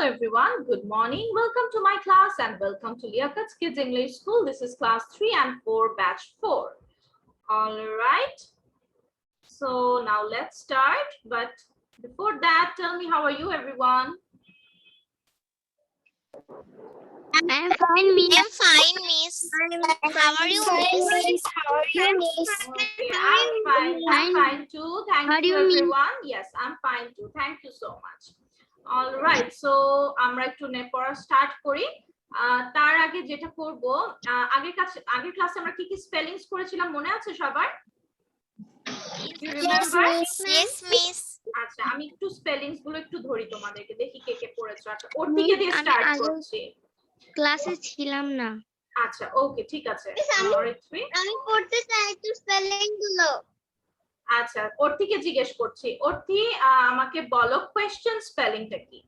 everyone, good morning. Welcome to my class and welcome to Liakat's Kids English School. This is class 3 and 4, batch 4. All right. So now let's start. But before that, tell me, how are you, everyone? I'm fine, Miss. I'm fine, Miss. How are you, Miss? How are you, Miss? Okay, I'm fine. I'm fine too. Thank you, everyone. Yes, I'm fine too. Thank you so much. All right. So আমরা একটু পড়া start করি। তার আগে যেটা করব, আগের ক্লাসে আমরা কি কি স্পেলিংস করেছিলাম মনে আছে সবার? You remember? Yes, Miss. আচ্ছা, আমি একটু স্পেলিংস গুলো একটু ধরি তোমাদেরকে, দেখি কে কে পড়েছো। আচ্ছা, ওর থেকে দিয়ে স্টার্ট করছি। ক্লাসে ছিলাম না। আচ্ছা, ওকে, ঠিক আছে। আমি পড়তে চাই একটু স্পেলিং গুলো। আচ্ছা, ওর থেকে জিজ্ঞেস করছি। অর্থি, আমাকে বলো কোয়েশ্চেন স্পেলিংটা কি?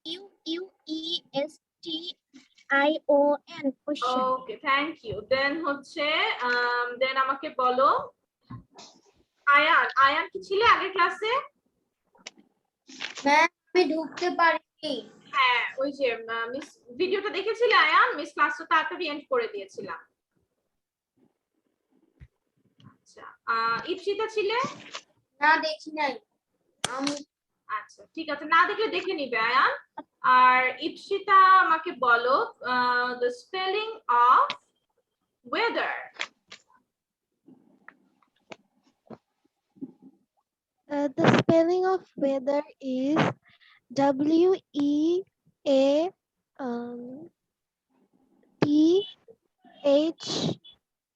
QUESTION question. Okay, thank you. Then হচ্ছে দেন আমাকে বলো আয়ান। আয়ান কি ছিলে আগের ক্লাসে? ম্যাম আমি ঢুকতে পারিনি। হ্যাঁ, ওই যে মিস ভিডিওটা দেখেছিলে আয়ান? মিস ক্লাসটা তাড়াতাড়ি এন্ড করে দিয়েছিলাম। আচ্ছা, ইপসিতা ছিলে? না দেখি নাই। আচ্ছা, ঠিক আছে, না দেখলে দেখে নিবে আয়ান। আর ইপসিতা আমাকে বলো the spelling of weather. The spelling of weather is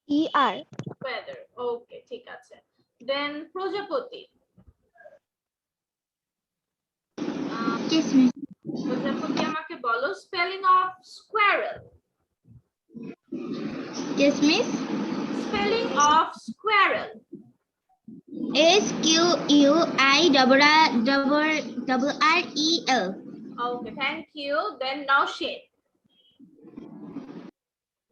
WEATHER. Weather. Okay, ঠিক আছে। Then প্রজাপতি। প্রজাপতি আমাকে বলো spelling of squirrel. Yes, miss. Spelling of squirrel. SQUIRREL. Okay, thank you. Then Naushin.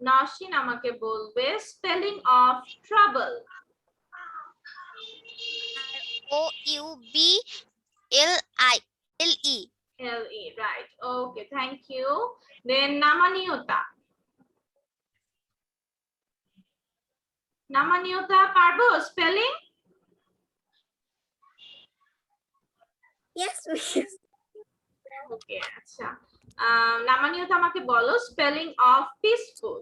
Naushin আমাকে বলবে spelling of trouble. ROUBLE. LE, right. Okay, thank you. Then নামানিয়তা। নামানিয়তা পারবো spelling? Yes, miss. Okay, আচ্ছা। নামানিয়তা আমাকে বলো spelling of peaceful.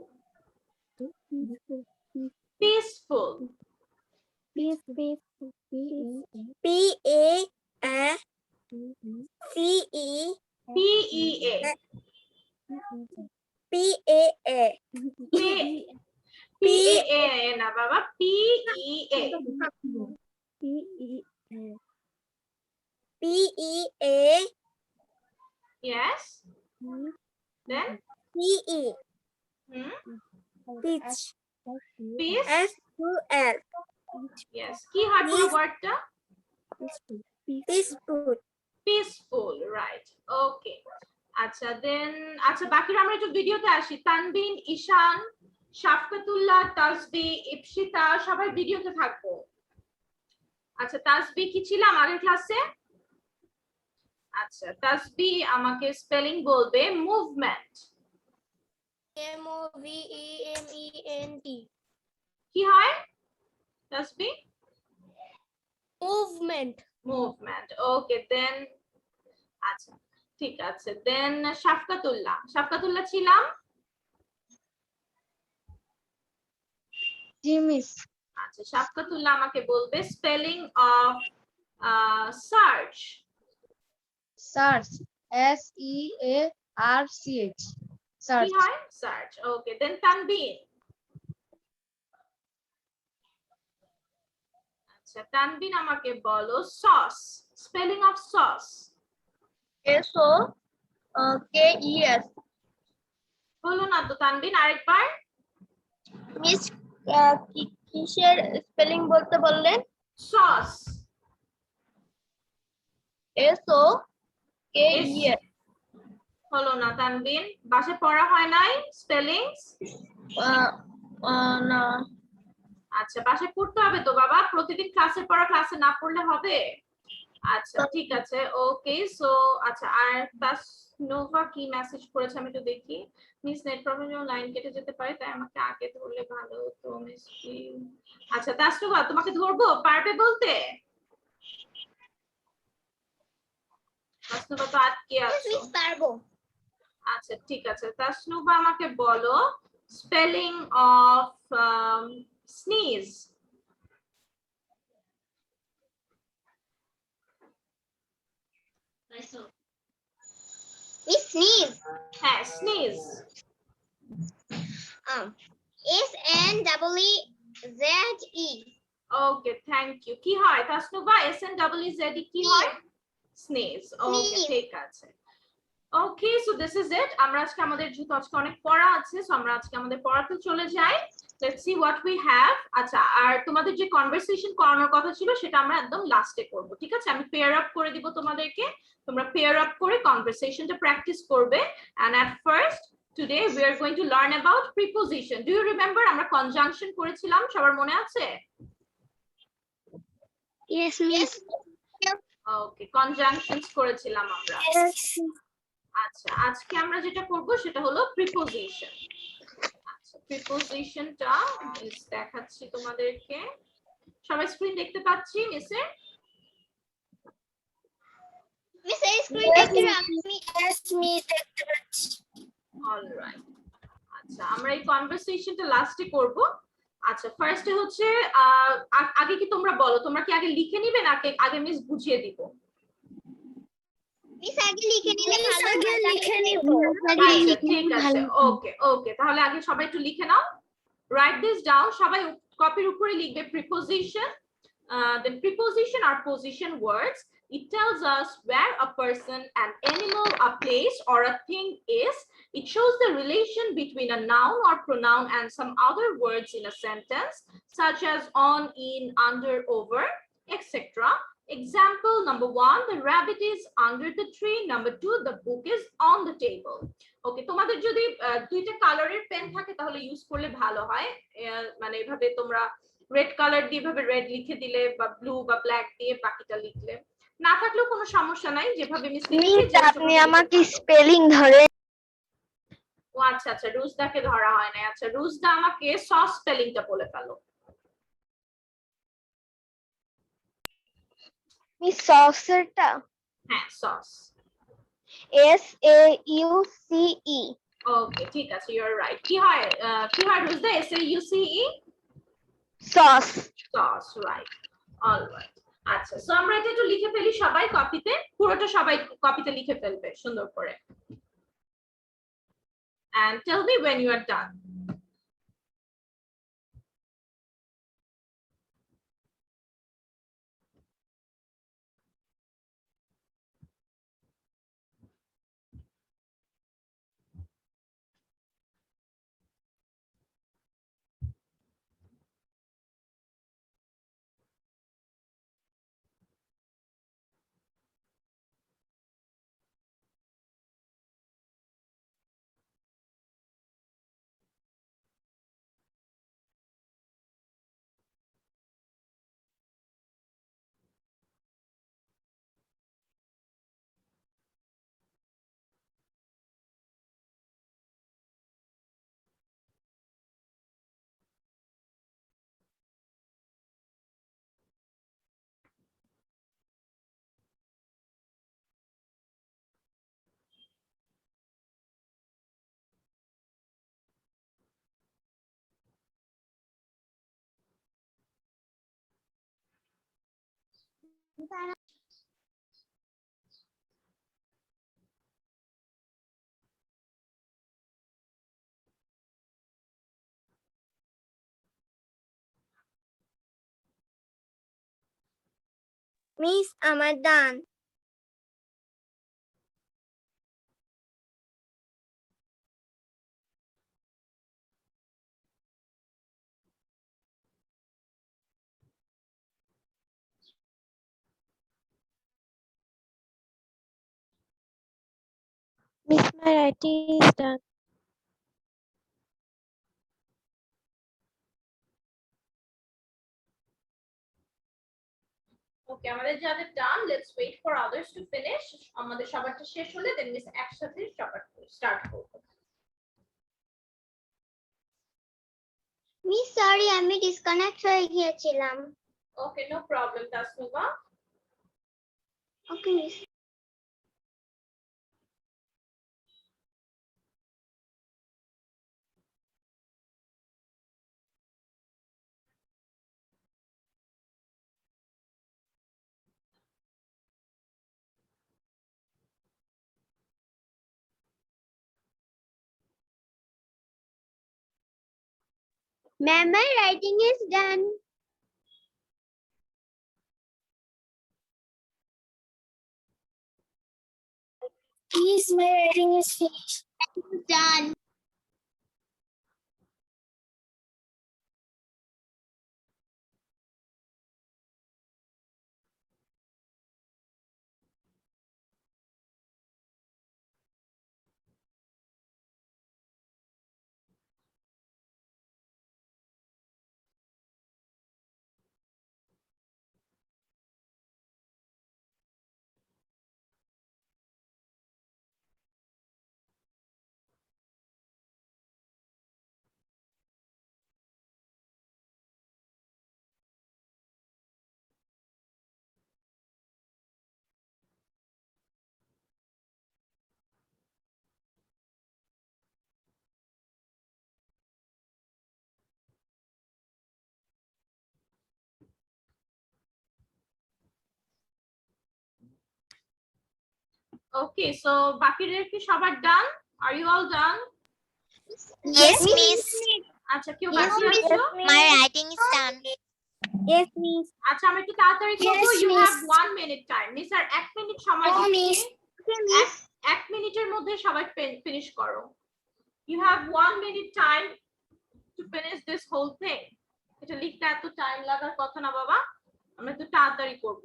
Peaceful. PEA। PEA না বাবা, PEA। Yes. Then Peach. peace. SQL. Yes, কি হয় পুরো ওয়ার্ডটা? Peaceful. Peaceful, right. Okay. আচ্ছা, দেন আচ্ছা, বাকিরা আমরা একটু ভিডিওতে আসি। তানবিন, ঈশান, শাফকাতুল্লাহ, তাসবি, ইপসিতা সবাই ভিডিওতে থাকবো। আচ্ছা, তাসবি কি ছিলাম আগের ক্লাসে? আচ্ছা, তাসবি আমাকে স্পেলিং বলবে মুভমেন্ট। MOVEMENT. কি হয় তাসবি? Movement. মুভমেন্ট। ওকে, দেন আচ্ছা, ঠিক আছে। দেন শাফকাতুল্লাহ। শাফকাতুল্লাহ ছিলাম? জি মিস। আচ্ছা, শাফকাতুল্লাহ আমাকে বলবে spelling of search. Search SEARCH. কি সার্চ। হয়? সার্চ। ওকে, দেন তানবিন। আচ্ছা, তানবিন আমাকে বলো sauce. Spelling of sauce. SOKES. হলো না তো তানবিন, আরেকবার। মিস কিসের স্পেলিং বলতে বললেন? সস। SOKES. হলো না তানবিন, বাসায় পড়া হয় নাই স্পেলিংস? না। আচ্ছা, বাসায় পড়তে হবে তো বাবা, প্রতিদিন ক্লাসে পড়া ক্লাসে না পড়লে হবে? আচ্ছা ঠিক আছে ওকে সো আচ্ছা আর তাসনোভা কি মেসেজ করেছে আমি একটু দেখি মিস নেট প্রবলেম লাইন কেটে যেতে পারে তাই আমাকে আগে ধরলে ভালো হতো মিস আচ্ছা তাসনোভা তোমাকে ধরবো পারবে বলতে তাসনোভা তো আটকে আছো মিস পারবো আচ্ছা ঠিক আছে তাসনোভা আমাকে বলো spelling of sneeze miss sneeze হ্যাঁ sneeze SNEEZE okay thank you কি হয় তাসনুভা SNEEZ কি হয় স্নেজ ওকে Sneeze. ঠিক আছে okay so this is it আমরা আজকে আমাদের যেহেতু আজকে অনেক পড়া আছে সো আমরা আজকে আমাদের পড়াতে চলে যাই let's see what we have আচ্ছা আর তোমাদের যে কনভারসেশন করানোর কথা ছিল সেটা আমরা একদম লাস্টে করব ঠিক আছে আমি পেয়ার আপ করে দিব তোমাদেরকে তোমরা পেয়ার আপ করে কনভারসেশনটা প্র্যাকটিস করবে and at first today we are going to learn about preposition do you remember আমরা কনজাংশন করেছিলাম সবার মনে আছে Yes, miss. ওকে কনজাংশনস করেছিলাম আমরা আচ্ছা আজকে আমরা যেটা করব সেটা হলো প্রিপোজিশন আচ্ছা প্রিপোজিশনটা মিস দেখাচ্ছি তোমাদেরকে সবাই স্ক্রিন দেখতে পাচ্ছি মিসের Miss, এই স্ক্রিন দেখতে আমি Yes, miss, দেখতে পাচ্ছি। অলরাইট আচ্ছা আমরা এই কনভারসেশনটা লাস্টে করব আচ্ছা ফার্স্টে হচ্ছে আগে কি তোমরা বলো তোমরা কি আগে লিখে নিবে নাকি আগে মিস বুঝিয়ে দিব মিস আগে লিখে নিলে Miss, ভালো আগে হয় লিখে নিব। আচ্ছা ঠিক আছে ওকে ওকে তাহলে আগে সবাই একটু লিখে নাও write this down সবাই কপির উপরে লিখবে preposition then preposition are position words it tells us where a person an animal a place or a thing is it shows the relation between a noun or pronoun and some other words in a sentence such as on in under over etc example number 1 the rabbit is under the tree number 2 the book is on the table ওকে তোমাদের যদি দুইটা কালারের pen থাকে তাহলে use করলে ভালো হয় মানে এভাবে তোমরা রেড কালার দিয়ে এভাবে রেড লিখে দিলে বা ব্লু বা ব্ল্যাক দিয়ে বাকিটা লিখলে না থাকলেও কোনো সমস্যা নাই যেভাবে মিস লিখেছি আপনি আমাকে স্পেলিং ধরে ও আচ্ছা আচ্ছা রুজদাকে ধরা হয় না আচ্ছা রুজদা আমাকে সস স্পেলিংটা বলে ফেলো মিস সসেরটা হ্যাঁ সস SAUCE ওকে ঠিক আছে ইউ আর রাইট কি হয় রুজদা SAUCE sauce sauce right alright আচ্ছা সো আমরা এটা একটু লিখে ফেলি সবাই কপিতে পুরোটা সবাই কপিতে লিখে ফেলবে সুন্দর করে and tell me when you are done miss আমার ডান Miss, my writing is done. Okay, আমাদের যাদের done, let's wait for others to finish. আমাদের সবারটা শেষ হলে দেন মিস একসাথে সবার স্টার্ট করব। মিস সরি আমি ডিসকানেক্ট হয়ে গিয়েছিলাম। Okay, no problem Tasnuba. Okay miss. Ma'am, my writing is done. Please, my writing is finished. Done. Okay, so বাকিদের কি সবার done? Are you all done? Yes, miss. আচ্ছা, কেউ বাকি আছো? My writing is done. Yes, miss. আচ্ছা, আমি একটু তাড়াতাড়ি করব। Yes, you miss. Have 1 minute time. Miss আর 1 মিনিট সময় Oh, দিচ্ছি। miss. Okay, miss. 1 মিনিটের মধ্যে সবাই ফিনিশ করো। You have 1 minute time to finish this whole thing. এটা লিখতে এত টাইম লাগার কথা না বাবা, আমরা একটু তাড়াতাড়ি করব।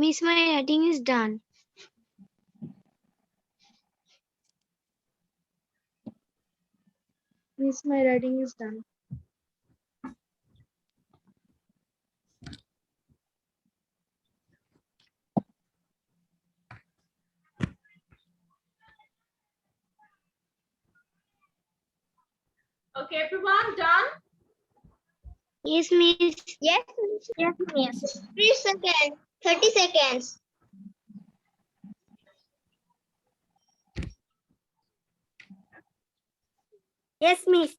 Miss, my writing is done. Miss, my writing is done. Okay, everyone done? Yes, miss. Yes, miss. Yes, miss. 3 seconds. 30 seconds. Yes, miss.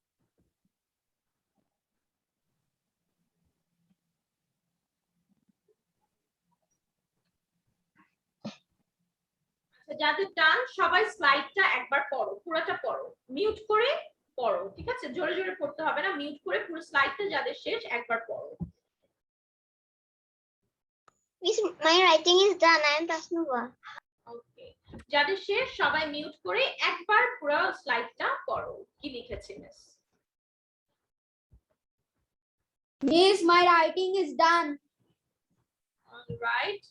যাদের ডান সবাই স্লাইডটা একবার পড়ো, পুরোটা পড়ো, মিউট করে পড়ো, ঠিক আছে? জোরে জোরে পড়তে হবে না, মিউট করে পুরো স্লাইডটা যাদের শেষ একবার পড়ো। Miss, my writing is done. I am Tasnuba. ওকে, যাদের শেষ সবাই মিউট করে একবার পুরো স্লাইডটা পড়ো, কি লিখেছে miss? Miss, my writing is done. Alright,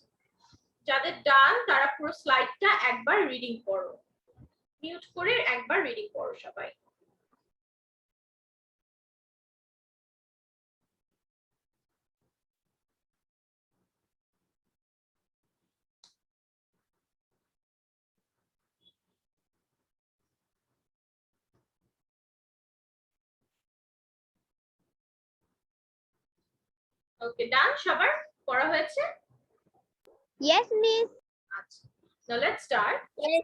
যাদের ডান তারা পুরো স্লাইডটা একবার রিডিং করো, মিউট করে একবার রিডিং করো সবাই। ওকে, ডান, সবার পড়া হয়েছে? Yes, miss. আচ্ছা, now let's start. Yes,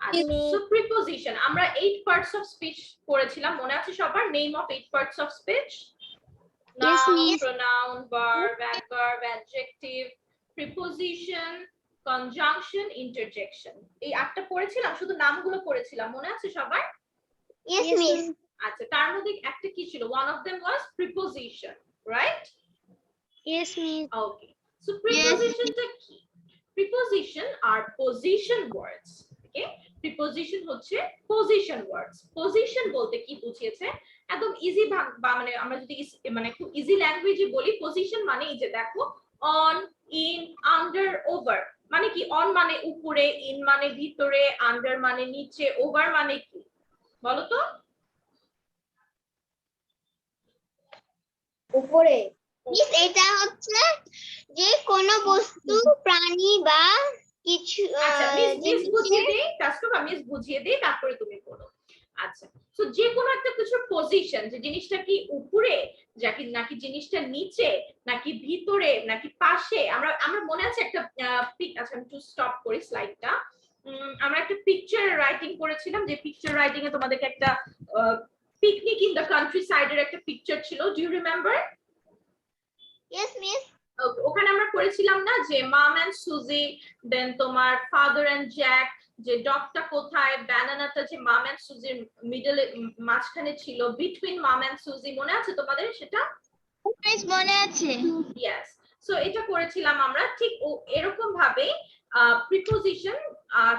So preposition, আমরা 8 parts of speech পড়েছিলাম, মনে আছে সবার? Name of 8 parts of speech? Yes, Noun, miss. pronoun, verb, adverb, adjective, preposition, conjunction, interjection. এই 8টা পড়েছিলাম, শুধু নামগুলো পড়েছিলাম, মনে আছে সবার? Yes, miss. আচ্ছা, তার মধ্যে একটা কি ছিল? One of them was preposition, right? Yes, miss. Okay, so preposition টা কি? Preposition are position words. থাকে প্রিপোজিশন হচ্ছে পজিশন ওয়ার্ডস পজিশন বলতে কি বুঝিয়েছে একদম ইজি বা মানে আমরা যদি মানে খুব ইজি ল্যাঙ্গুয়েজে বলি পজিশন মানে এই যে দেখো অন ইন আন্ডার ওভার মানে কি অন মানে উপরে ইন মানে ভিতরে আন্ডার মানে নিচে ওভার মানে কি বলো তো উপরে এটা হচ্ছে যে কোনো বস্তু প্রাণী বা কিছু আচ্ছা মিস বুঝিয়ে দেই কাস্টমার মিস বুঝিয়ে দেই তারপরে তুমি বলো আচ্ছা সো যে কোনো একটা কিছুর পজিশন যে জিনিসটা কি উপরে নাকি জিনিসটা নিচে নাকি ভিতরে নাকি পাশে আমরা মনে আছে একটা আচ্ছা আমি একটু স্টপ করি স্লাইডটা আমরা একটা পিকচার রাইটিং করেছিলাম যে পিকচার রাইটিং এ তোমাদেরকে একটা পিকনিক ইন দ্য কান্ট্রি সাইডের একটা পিকচার ছিল do you remember yes miss ওখানে আমরা করেছিলাম না যে মাম এন্ড সুজি দেন তোমার ফাদার এন্ড জ্যাক যে ডগটা কোথায় ব্যানানাটা যে মাম এন্ড সুজির মিডলে মাঝখানে ছিল বিটুইন মাম এন্ড সুজি মনে আছে তোমাদের সেটা মিস মনে আছে ইয়েস সো এটা করেছিলাম আমরা ঠিক এরকম ভাবে প্রিপোজিশন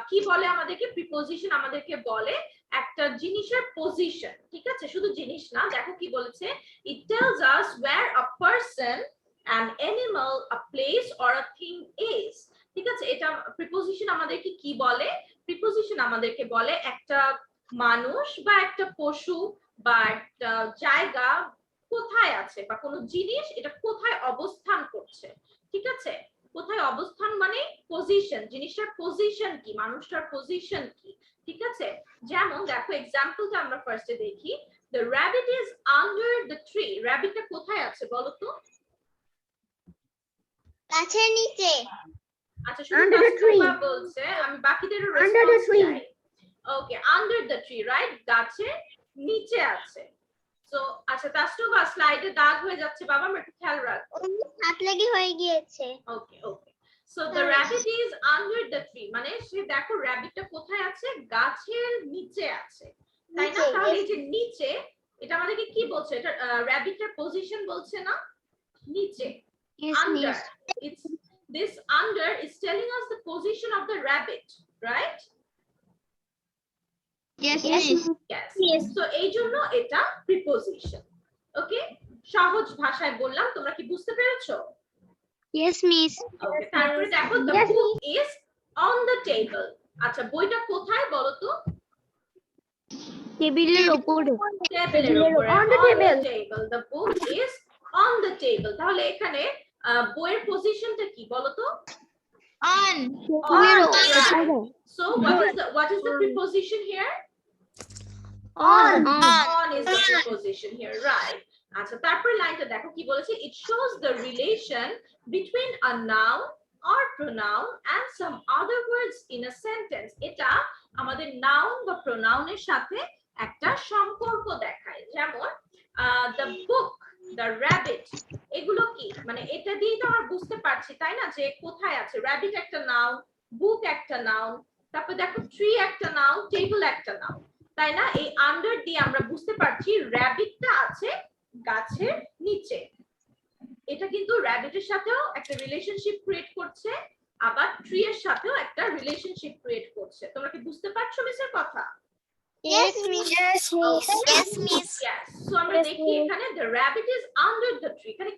কি বলে আমাদেরকে প্রিপোজিশন আমাদেরকে বলে একটা জিনিসের পজিশন ঠিক আছে শুধু জিনিস না দেখো কি বলেছে it tells us where a person an animal a place or a thing is ঠিক আছে এটা প্রিপোজিশন আমাদেরকে কি বলে প্রিপোজিশন আমাদেরকে বলে একটা মানুষ বা একটা পশু বা একটা জায়গা কোথায় আছে বা কোনো জিনিস এটা কোথায় অবস্থান করছে ঠিক আছে কোথায় অবস্থান মানে পজিশন জিনিসটার পজিশন কি মানুষটার পজিশন কি ঠিক আছে যেমন দেখো এক্সাম্পলটা আমরা ফার্স্টে দেখি the rabbit is under the tree rabbitটা কোথায় আছে বলো তো গাছের নিচে আচ্ছা শুধু কাস্টমার বলছে আমি বাকিদেরও রেসপন্স চাই ওকে আন্ডার দ্য ট্রি রাইট গাছের নিচে আছে সো আচ্ছা কাস্টমার স্লাইডে দাগ হয়ে যাচ্ছে বাবা আমরা একটু খেয়াল রাখবো হাত লেগে হয়ে গিয়েছে okay okay so the rabbit is under the tree মানে সে দেখো র‍্যাবিটটা কোথায় আছে গাছের নিচে আছে তাই না তাহলে এই যে নিচে এটা আমাদেরকে কি বলছে এটা র‍্যাবিটের পজিশন বলছে না নিচে under it's this under is telling us the position of the rabbit right yes yes so এই জন্য এটা প্রিপোজিশন ওকে সহজ ভাষায় বললাম তোমরা কি বুঝতে পেরেছো yes miss ওকে তারপরে দেখো the book is on the table আচ্ছা বইটা কোথায় বলো তো টেবিলের উপরে টেবিলের উপরে on the table the book is on the table তাহলে এখানে বইয়ের পজিশনটা কি বলো তো on so what is the preposition here on is the preposition here right আচ্ছা তারপর লাইনটা দেখো কি বলেছে it shows the relation between a noun or pronoun and some other words in a sentence এটা আমাদের noun বা pronoun এর সাথে একটা সম্পর্ক দেখায় যেমন the book the rabbit এগুলো কি মানে এটা দিয়ে তো আমরা বুঝতে পারছি তাই না যে কোথায় আছে rabbit একটা নাউন বুক একটা নাউন তারপর দেখো ট্রি একটা নাউন টেবিল একটা নাউন তাই না এই আন্ডার দিয়ে আমরা বুঝতে পারছি rabbitটা আছে গাছের নিচে এটা কিন্তু rabbitএর সাথেও একটা রিলেশনশিপ ক্রিয়েট করছে আবার ট্রি এর সাথেও একটা রিলেশনশিপ ক্রিয়েট করছে তোমরা কি বুঝতে পারছো মিসের কথা yes miss Yes, miss. Yes. So আমরা দেখি এখানে the rabbit is under the tree এখানে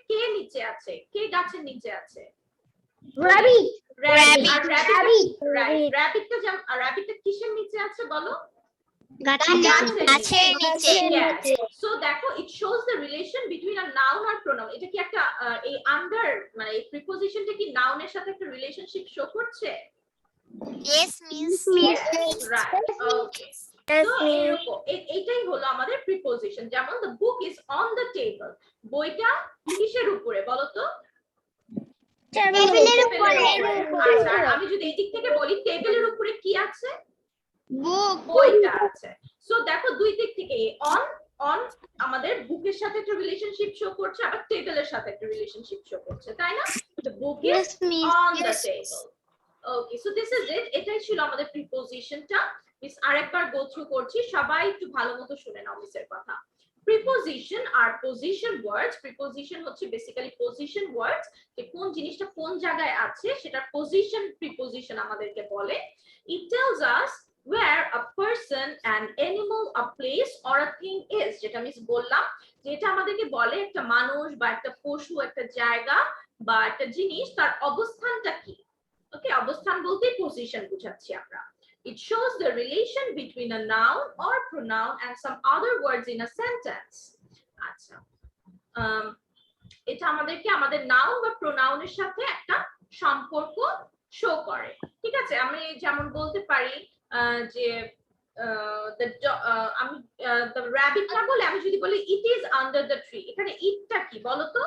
কে নিচে আছে কে গাছের নিচে আছে rabbit rabbit আর right rabbitটা কিসের নিচে আছে বলো গাছের গাছের নিচে। Yes. So দেখো it shows the relation between a noun or pronoun এটা কি একটা এই under মানে এই প্রিপোজিশনটা কি noun এর সাথে একটা রিলেশনশিপ শো করছে Yes, miss. Yes, right. Okay. So এরকম এটাই হলো আমাদের প্রিপোজিশন যেমন the book is on the table বইটা কিসের উপরে বলো তো টেবিলের উপরে আচ্ছা আমি যদি এই দিক থেকে বলি টেবিলের উপরে কি আছে বুক বইটা আছে সো দেখো দুই দিক থেকে অন আমাদের বুকের সাথে একটা রিলেশনশিপ শো করছে আবার টেবিলের সাথে একটা রিলেশনশিপ শো করছে তাই না the book is yes miss on the table okay so this is it এটাই ছিল আমাদের প্রিপোজিশনটা মিস আরেকবার গো থ্রু করছি সবাই একটু ভালোমতো শুনে নাও মিসের কথা প্রিপোজিশন আর পজিশন ওয়ার্ডস, প্রিপোজিশন হচ্ছে বেসিক্যালি পজিশন ওয়ার্ডস, যে কোন জিনিসটা কোন জায়গায় আছে সেটা পজিশন প্রিপোজিশন আমাদেরকে বলে। ইট tells us where a person, an animal, a place or a thing is, যেটা আমি বললাম, যেটা আমাদেরকে বলে একটা মানুষ বা একটা পশু, একটা জায়গা বা একটা জিনিস তার অবস্থানটা কি। ওকে, অবস্থান বলতে পজিশন বুঝাচ্ছি আমরা। It shows the relation between a noun or pronoun and some other words in a sentence. আচ্ছা, এটা আমাদেরকে আমাদের নাউন বা প্রোনাউনের সাথে একটা সম্পর্ক শো করে। ঠিক আছে, আমি যেমন বলতে পারি যে আমি the rabbit না বলে আমি যদি বলি it is under the tree, এখানে ইটটা কি বলো তো?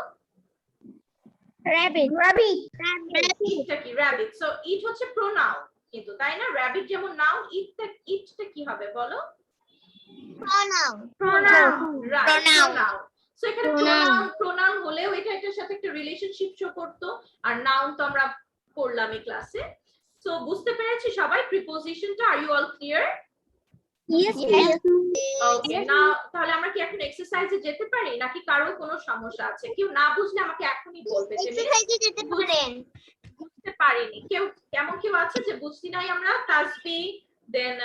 Rabbit. ইটটা কি? rabbit. So it হচ্ছে প্রোনাউন কিন্তু, তাই না? rabbit যেমন নাউন, ইটটা কি হবে বলো? Pronoun. Right, Pronoun. সো এখানে প্রোনাউন হলেও এটা এটার সাথে একটা রিলেশনশিপ শো করতো, আর নাউন তো আমরা পড়লাম এই ক্লাসে। সো বুঝতে পেরেছি সবাই প্রিপোজিশনটা? Are you all clear? Yes. Okay, now তাহলে আমরা কি এখন এক্সারসাইজে যেতে পারি নাকি কারো কোনো সমস্যা আছে? কেউ না বুঝলে আমাকে এখনই বলবে যে Exercise যেতে পারেন। বুঝতে পারিনি। কেমন কেউ আছে যে বুঝছি নাই আমরা? তাসবি, দেন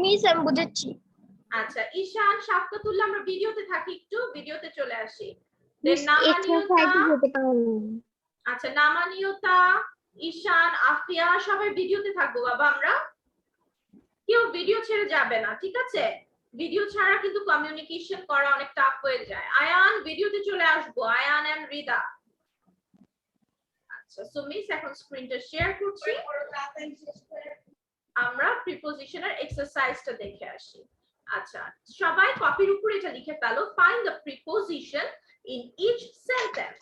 মিস আমি বুঝাচ্ছি। আচ্ছা, ঈশান, শাফকাতুল্লাহ, আমরা ভিডিওতে থাকি, একটু ভিডিওতে চলে আসি। দেন নামানিয়তা, আচ্ছা নামানিয়তা, ঈশান, আফিয়া, সবাই ভিডিওতে থাকবো বাবা আমরা। কেউ ভিডিও ছেড়ে যাবে না, ঠিক আছে? ভিডিও ছাড়া কিন্তু কমিউনিকেশন করা অনেক টাফ হয়ে যায়। আয়ান, ভিডিওতে চলে আসবো, আয়ান এন্ড রিদা। আচ্ছা, সো মিস এখন স্ক্রিনটা শেয়ার করছি, আমরা প্রিপোজিশনের এক্সারসাইজটা দেখে আসি। আচ্ছা, সবাই কপির উপরে এটা লিখে ফেলো, find the preposition in each sentence.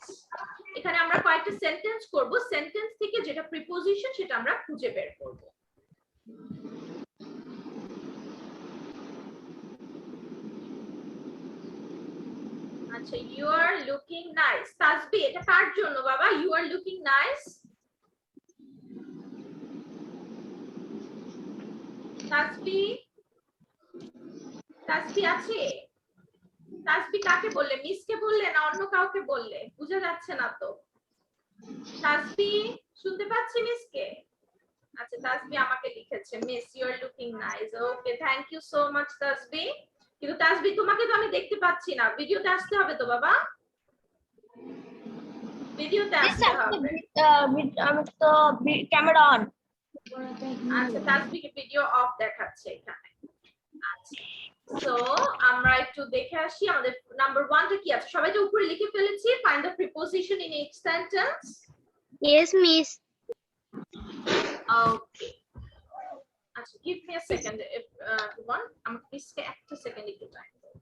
এখানে আমরা কয়েকটা সেন্টেন্স করব, সেন্টেন্স থেকে যেটা প্রিপোজিশন সেটা আমরা খুঁজে বের করব। আচ্ছা, you are looking nice. তাসবি, এটা কার জন্য বাবা? You are looking nice. তাসবি, তাসবি আছে? তাসবি কাকে বললে? মিসকে বললে না অন্য কাউকে বললে? বুঝা যাচ্ছে না তো। তাসবি, শুনতে পাচ্ছি মিসকে? আচ্ছা, তাসবি আমাকে লিখেছে, miss you are looking nice. Okay, thank you so much Tasbi. কিন্তু তাসবি তোমাকে তো আমি দেখতে পাচ্ছি না, ভিডিওতে আসতে হবে তো বাবা, ভিডিওতে আসতে হবে। আমি তো ক্যামেরা অন। আচ্ছা, তাসবিকে ভিডিও অফ দেখাচ্ছে এখানে। আচ্ছা, সো আমরা একটু দেখে আসি আমাদের নাম্বার 1 টা কি আছে। সবাই তো উপরে লিখে ফেলেছি, find the preposition in each sentence. Yes, miss. Okay, আচ্ছা, give me a second if you want, আমাকে প্লিজ একটা সেকেন্ড একটু টাইম দাও।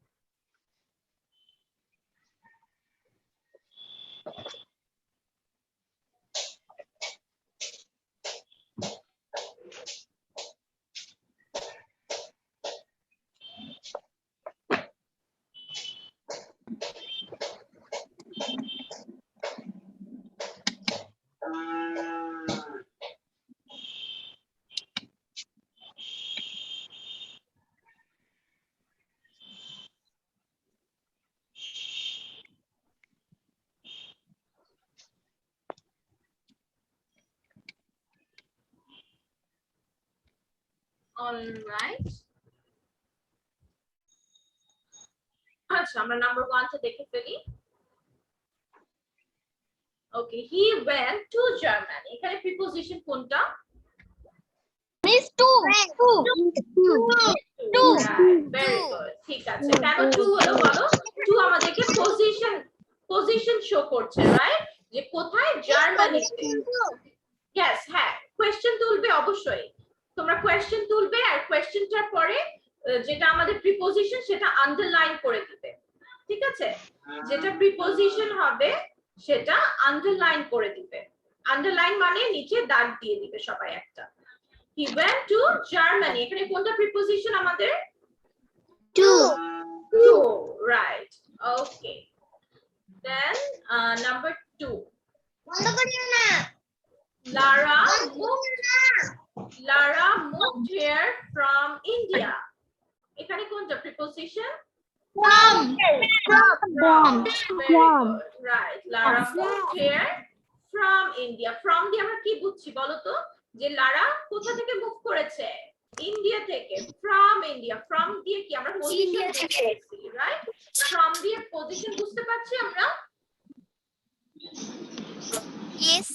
All right. আচ্ছা, আমরা নাম্বার 1 টা দেখে ফেলি। ওকে, he went to Germany। এখানে প্রিপোজিশন কোনটা? Miss two. Very good, ঠিক আছে। কেন 2 হলো বলো? 2 আমাদেরকে পজিশন শো করছে, রাইট? যে কোথায়? জার্মানিতে। ইয়েস, হ্যাঁ, কোশ্চেন তুলবে অবশ্যই, তোমরা কোশ্চেন তুলবে আর কোশ্চেনটার পরে যেটা আমাদের প্রিপোজিশন সেটা আন্ডারলাইন করে দিবে, ঠিক আছে? যেটা প্রিপোজিশন হবে সেটা আন্ডারলাইন করে দিবে। আন্ডারলাইন মানে নিচে দাগ দিয়ে দিবে সবাই একটা। He went to Germany, এখানে কোনটা প্রিপোজিশন আমাদের? Two. Right, okay. Then number 2, বন্ধ করিও না। Lara moved here from India। এখানে কোনটা preposition? From. From. Very good. Right. Lara moved here from India. From দিয়ে আমরা কি বুঝছি বলো তো? যে লারা কোথা থেকে মুভ করেছে? ইন্ডিয়া থেকে। From India. From দিয়ে কি আমরা পজিশন বুঝছি, রাইট? From দিয়ে পজিশন বুঝতে পারছি আমরা? Yes.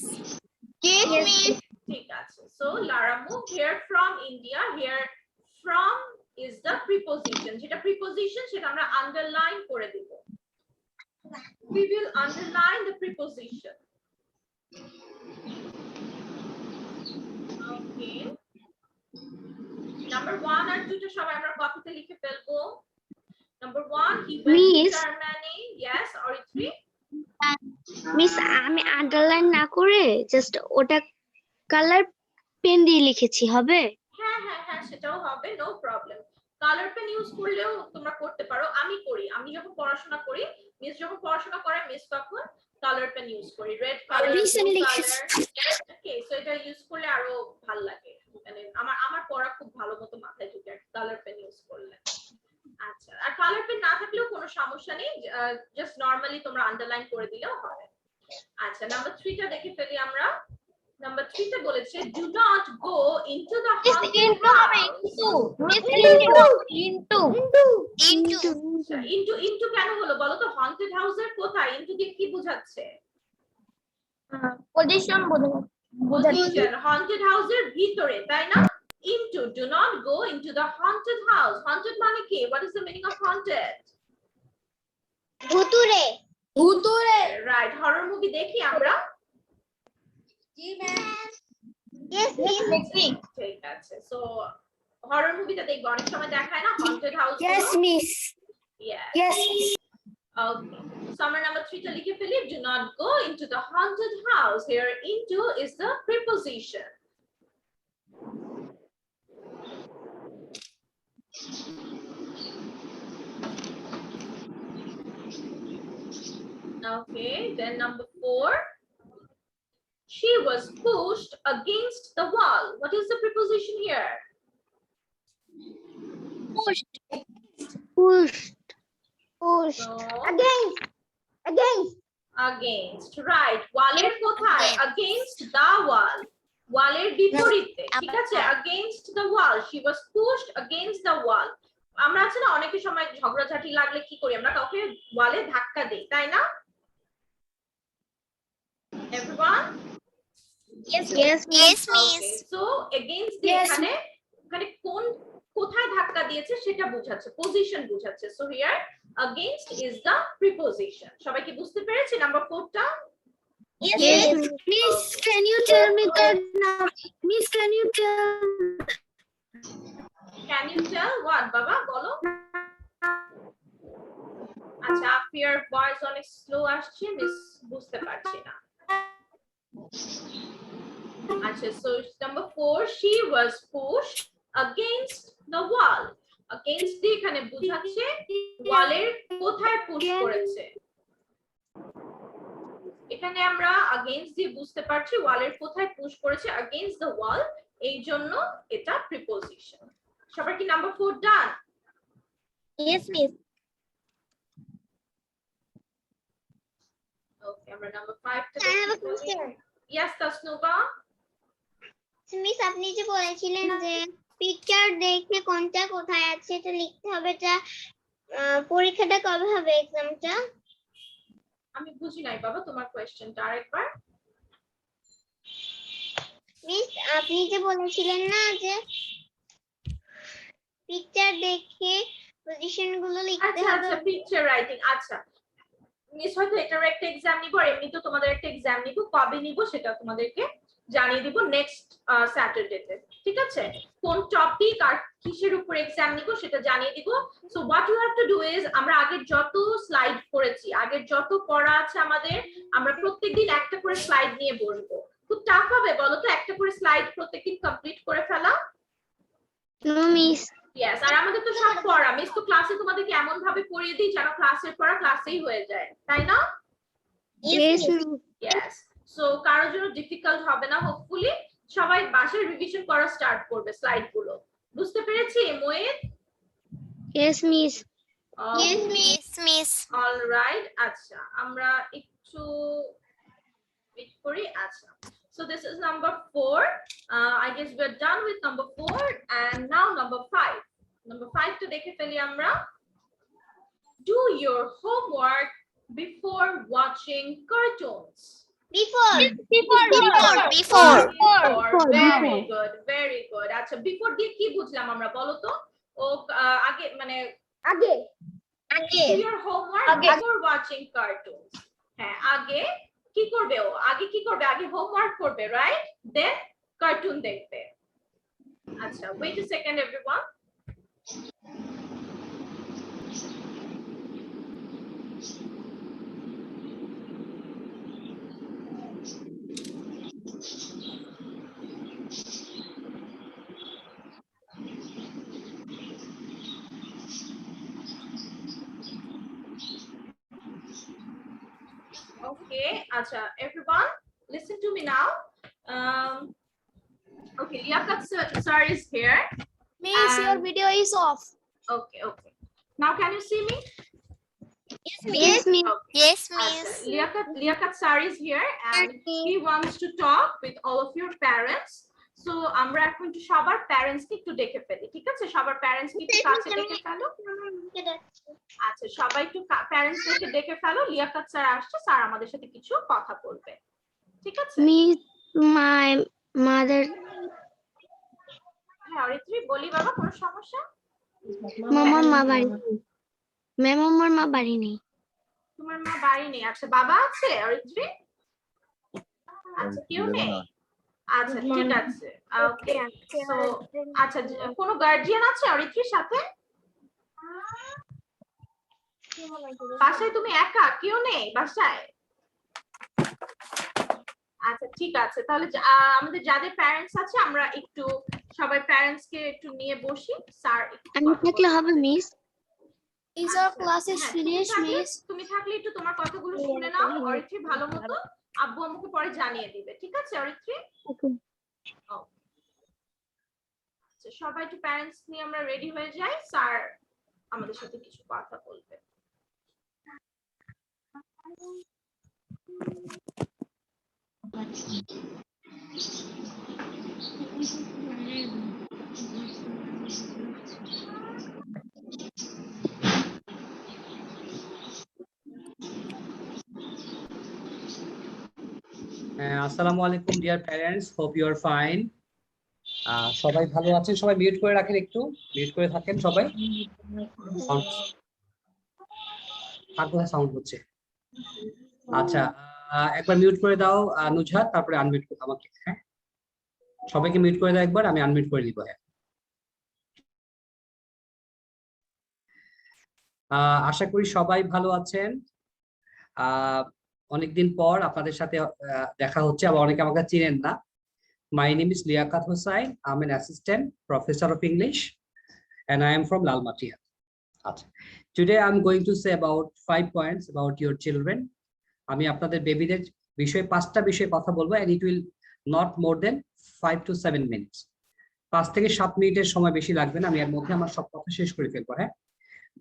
Yes, miss. ঠিক আছে। So Lara moved here from India. Here from is the preposition. যেটা preposition সেটা আমরা আন্ডারলাইন করে দিব। We will underline the preposition. Okay. Number 1 আর 2 টা সবাই আমরা কপিতে লিখে ফেলবো। Number 1 he went to Miss. Germany. Yes, or 3. Miss আমি আন্ডারলাইন না করে জাস্ট ওটা কালার পেন দিয়ে লিখেছি, হবে? হ্যাঁ হ্যাঁ হ্যাঁ সেটাও হবে, no problem. Colour pen use করলেও তোমরা করতে পারো। আমি করি, আমি যখন পড়াশোনা করি, মিস যখন পড়াশোনা করে মিস তখন কালার পেন ইউজ করি, রেড কালার, ব্লু কালার। ওকে, সো এটা ইউজ করলে আরো ভালো লাগে, মানে আমার পড়া খুব ভালো মতো মাথায় ঢুকে কালার পেন ইউজ করলে। আচ্ছা, আর কালার পেন না থাকলেও কোনো সমস্যা নেই, জাস্ট নরমালি তোমরা আন্ডারলাইন করে দিলেও হবে। আচ্ছা, নাম্বার 3 টা দেখে ফেলি আমরা। নাম্বার 3 তে বলেছে do not go into the haunted house. into কেন হলো বলো তো? haunted house এর কোথায়? into দিয়ে কি বোঝাচ্ছে? Position position। haunted house এর ভিতরে, তাই না? into, do not go into the haunted house. haunted মানে কি? what is the meaning of haunted? ভুতুরে। right, horror movie দেখি আমরা। Yes, miss. ঠিক আছে, সো হরর মুভিটা দেখবো, অনেক সময় দেখায় না haunted house। miss. yes Yes. okay, so আমরা নাম্বার 3 টা লিখে ফেলি, do not go into the haunted house. Here into is the preposition. Okay, then number 4, she was pushed against the wall. What is the preposition here? Pushed. So, Against. right, ওয়ালের কোথায়? against the wall, ওয়ালের বিপরীতে, ঠিক আছে? against the wall, she was pushed against the wall. আমরা আছে না অনেকের সময় ঝগড়াঝাটি লাগলে কি করি? আমরা কাউকে ওয়ালে ধাক্কা দেই, তাই না? everyone? Yes, Yes, miss. Okay, so against দিয়ে এখানে কোথায় ধাক্কা দিয়েছে সেটা বোঝাচ্ছে, পজিশন বোঝাচ্ছে। so here against is the preposition. সবাই কি বুঝতে পেরেছি নাম্বার 4 টা? Yes. Miss, can you tell me the Miss, can you tell what বাবা বলো? আচ্ছা, আপনার ভয়েস অনেক স্লো আসছে, মিস বুঝতে পারছি না। আচ্ছা, so number 4, she was pushed against the wall. against দিয়ে এখানে বোঝাচ্ছে ওয়ালের কোথায় পুশ করেছে। এখানে আমরা against দিয়ে বুঝতে পারছি ওয়ালের কোথায় পুশ করেছে, against the wall, এই জন্য এটা preposition। সবার কি নাম্বার 4 ডান? Yes, miss. ওকে, আমরা নাম্বার 5 টা I have a দেখি। question. yes তাসনুবা। মিস, আপনি যে বলেছিলেন যে পিকচার দেখে কোনটা কোথায় আছে এটা লিখতে হবে, এটা পরীক্ষাটা কবে হবে, এক্সামটা? আমি বুঝি নাই বাবা তোমার কোশ্চেনটা আরেকবার। মিস, আপনি যে বলেছিলেন না যে পিকচার দেখে পজিশন গুলো লিখতে আচ্ছা হবে। আচ্ছা, পিকচার রাইটিং। আচ্ছা মিস, হয়তো এটার একটা এক্সাম নিব, আর এমনি তো তোমাদের একটা এক্সাম নিব, কবে নিব সেটা তোমাদেরকে জানিয়ে দিব নেক্সট স্যাটারডেতে, ঠিক আছে? কোন টপিক আর কিসের উপর এক্সাম নিব সেটা জানিয়ে দিব। So what you have to do is, আমরা আগের যত স্লাইড করেছি, আগের যত পড়া আছে আমাদের, আমরা প্রত্যেকদিন একটা করে স্লাইড নিয়ে বসবো। খুব টাফ হবে বলো তো একটা করে স্লাইড প্রত্যেকদিন কমপ্লিট করে ফেলা? No miss. Yes, আর আমাদের তো সব পড়া, মিস তো ক্লাসে তোমাদেরকে এমন ভাবে পড়িয়ে দিই যেন ক্লাসের পড়া ক্লাসেই হয়ে যায়, তাই না? Yes, Yes, সো কারোর জন্য ডিফিকাল্ট হবে না, হোপফুলি সবাই বাসায় রিভিশন করা স্টার্ট করবে স্লাইড গুলো। বুঝতে পেরেছি মোয়েদ? Yes, miss. Yes, miss. Yes, miss. All right, আচ্ছা আমরা একটু wait করি আচ্ছা so this is number 4 I guess we're done with number 4 and now number 5 to দেখে ফেলি আমরা do your homework before watching cartoons Before. very good আচ্ছা before দিয়ে কি বুঝলাম আমরা বলো তো ও আগে মানে do your homework before watching cartoons হ্যাঁ আগে কি করবে ও আগে হোমওয়ার্ক করবে রাইট দেন কার্টুন দেখবে আচ্ছা wait a second everyone Okay, acha, everyone, listen to me now. Okay, Liaquat sir is here. Miss, your video is off. Okay. Now can you see me? Yes, miss. Yes, Acha, miss. Liaquat sir is here and he wants to talk with all of your parents. So আমরা এখন একটু সবার parents কে একটু দেখে ফেলি ঠিক আছে সবার প্যারেন্টস কে একটু কাছে দেখে ফেলো আচ্ছা সবাই একটু প্যারেন্টস কে দেখে ফেলো লিয়াকত স্যার আসছে স্যার আমাদের সাথে কিছু কথা বলবে ঠিক আছে Miss, my mother. হ্যাঁ অরিত্রী বলি বাবা কোনো সমস্যা মামার মা বাড়ি ম্যাম আমার মা বাড়ি নেই তোমার মা বাড়ি নেই আচ্ছা বাবা আছে অরিত্রী আচ্ছা কেউ নেই আচ্ছা ঠিক আছে ওকে সো আচ্ছা কোনো গার্ডিয়ান আছে অরিত্রীর সাথে বাসায় তুমি একা কেউ নেই বাসায় আচ্ছা ঠিক আছে তাহলে আমাদের যাদের প্যারেন্টস আছে আমরা একটু সবাই প্যারেন্টস কে একটু নিয়ে বসি স্যার আমি থাকলে হবে miss Is our class is finished, miss? তুমি থাকলে একটু তোমার কথাগুলো শুনে নাও অরিত্রী ভালো মতো আব্বু আমাকে পরে জানিয়ে দিবে ঠিক আছে অরিত্রী আচ্ছা সবাই একটু প্যারেন্টস নিয়ে আমরা রেডি হয়ে যাই স্যার আমাদের সাথে কিছু কথা বলবে আসসালামু আলাইকুম dear parents hope you are fine সবাই ভালো আছেন সবাই মিউট করে রাখেন একটু মিউট করে থাকেন সবাই আর কোথায় সাউন্ড হচ্ছে আচ্ছা একবার মিউট করে দাও নুজহাত তারপরে আনমিউট আমাকে হ্যাঁ সবাইকে মিউট করে দাও একবার আমি আনমিউট করে দিব হ্যাঁ আশা করি সবাই ভালো আছেন অনেকদিন পর আপনাদের সাথে দেখা হচ্ছে আবার অনেকে আমাকে চিনেন না My name is Liaquat Hossain. I'm an assistant professor of English and I am from Lalmatia. Today I'm going to say about 5 points about your children. আমি আপনাদের বেবিদের বিষয়ে 5টা বিষয়ে কথা বলবো and it will not more than 5 to 7 minutes. 5 থেকে 7 মিনিটের সময় বেশি লাগবে না আমি এর মধ্যে আমার সব কথা শেষ করে ফেলবো হ্যাঁ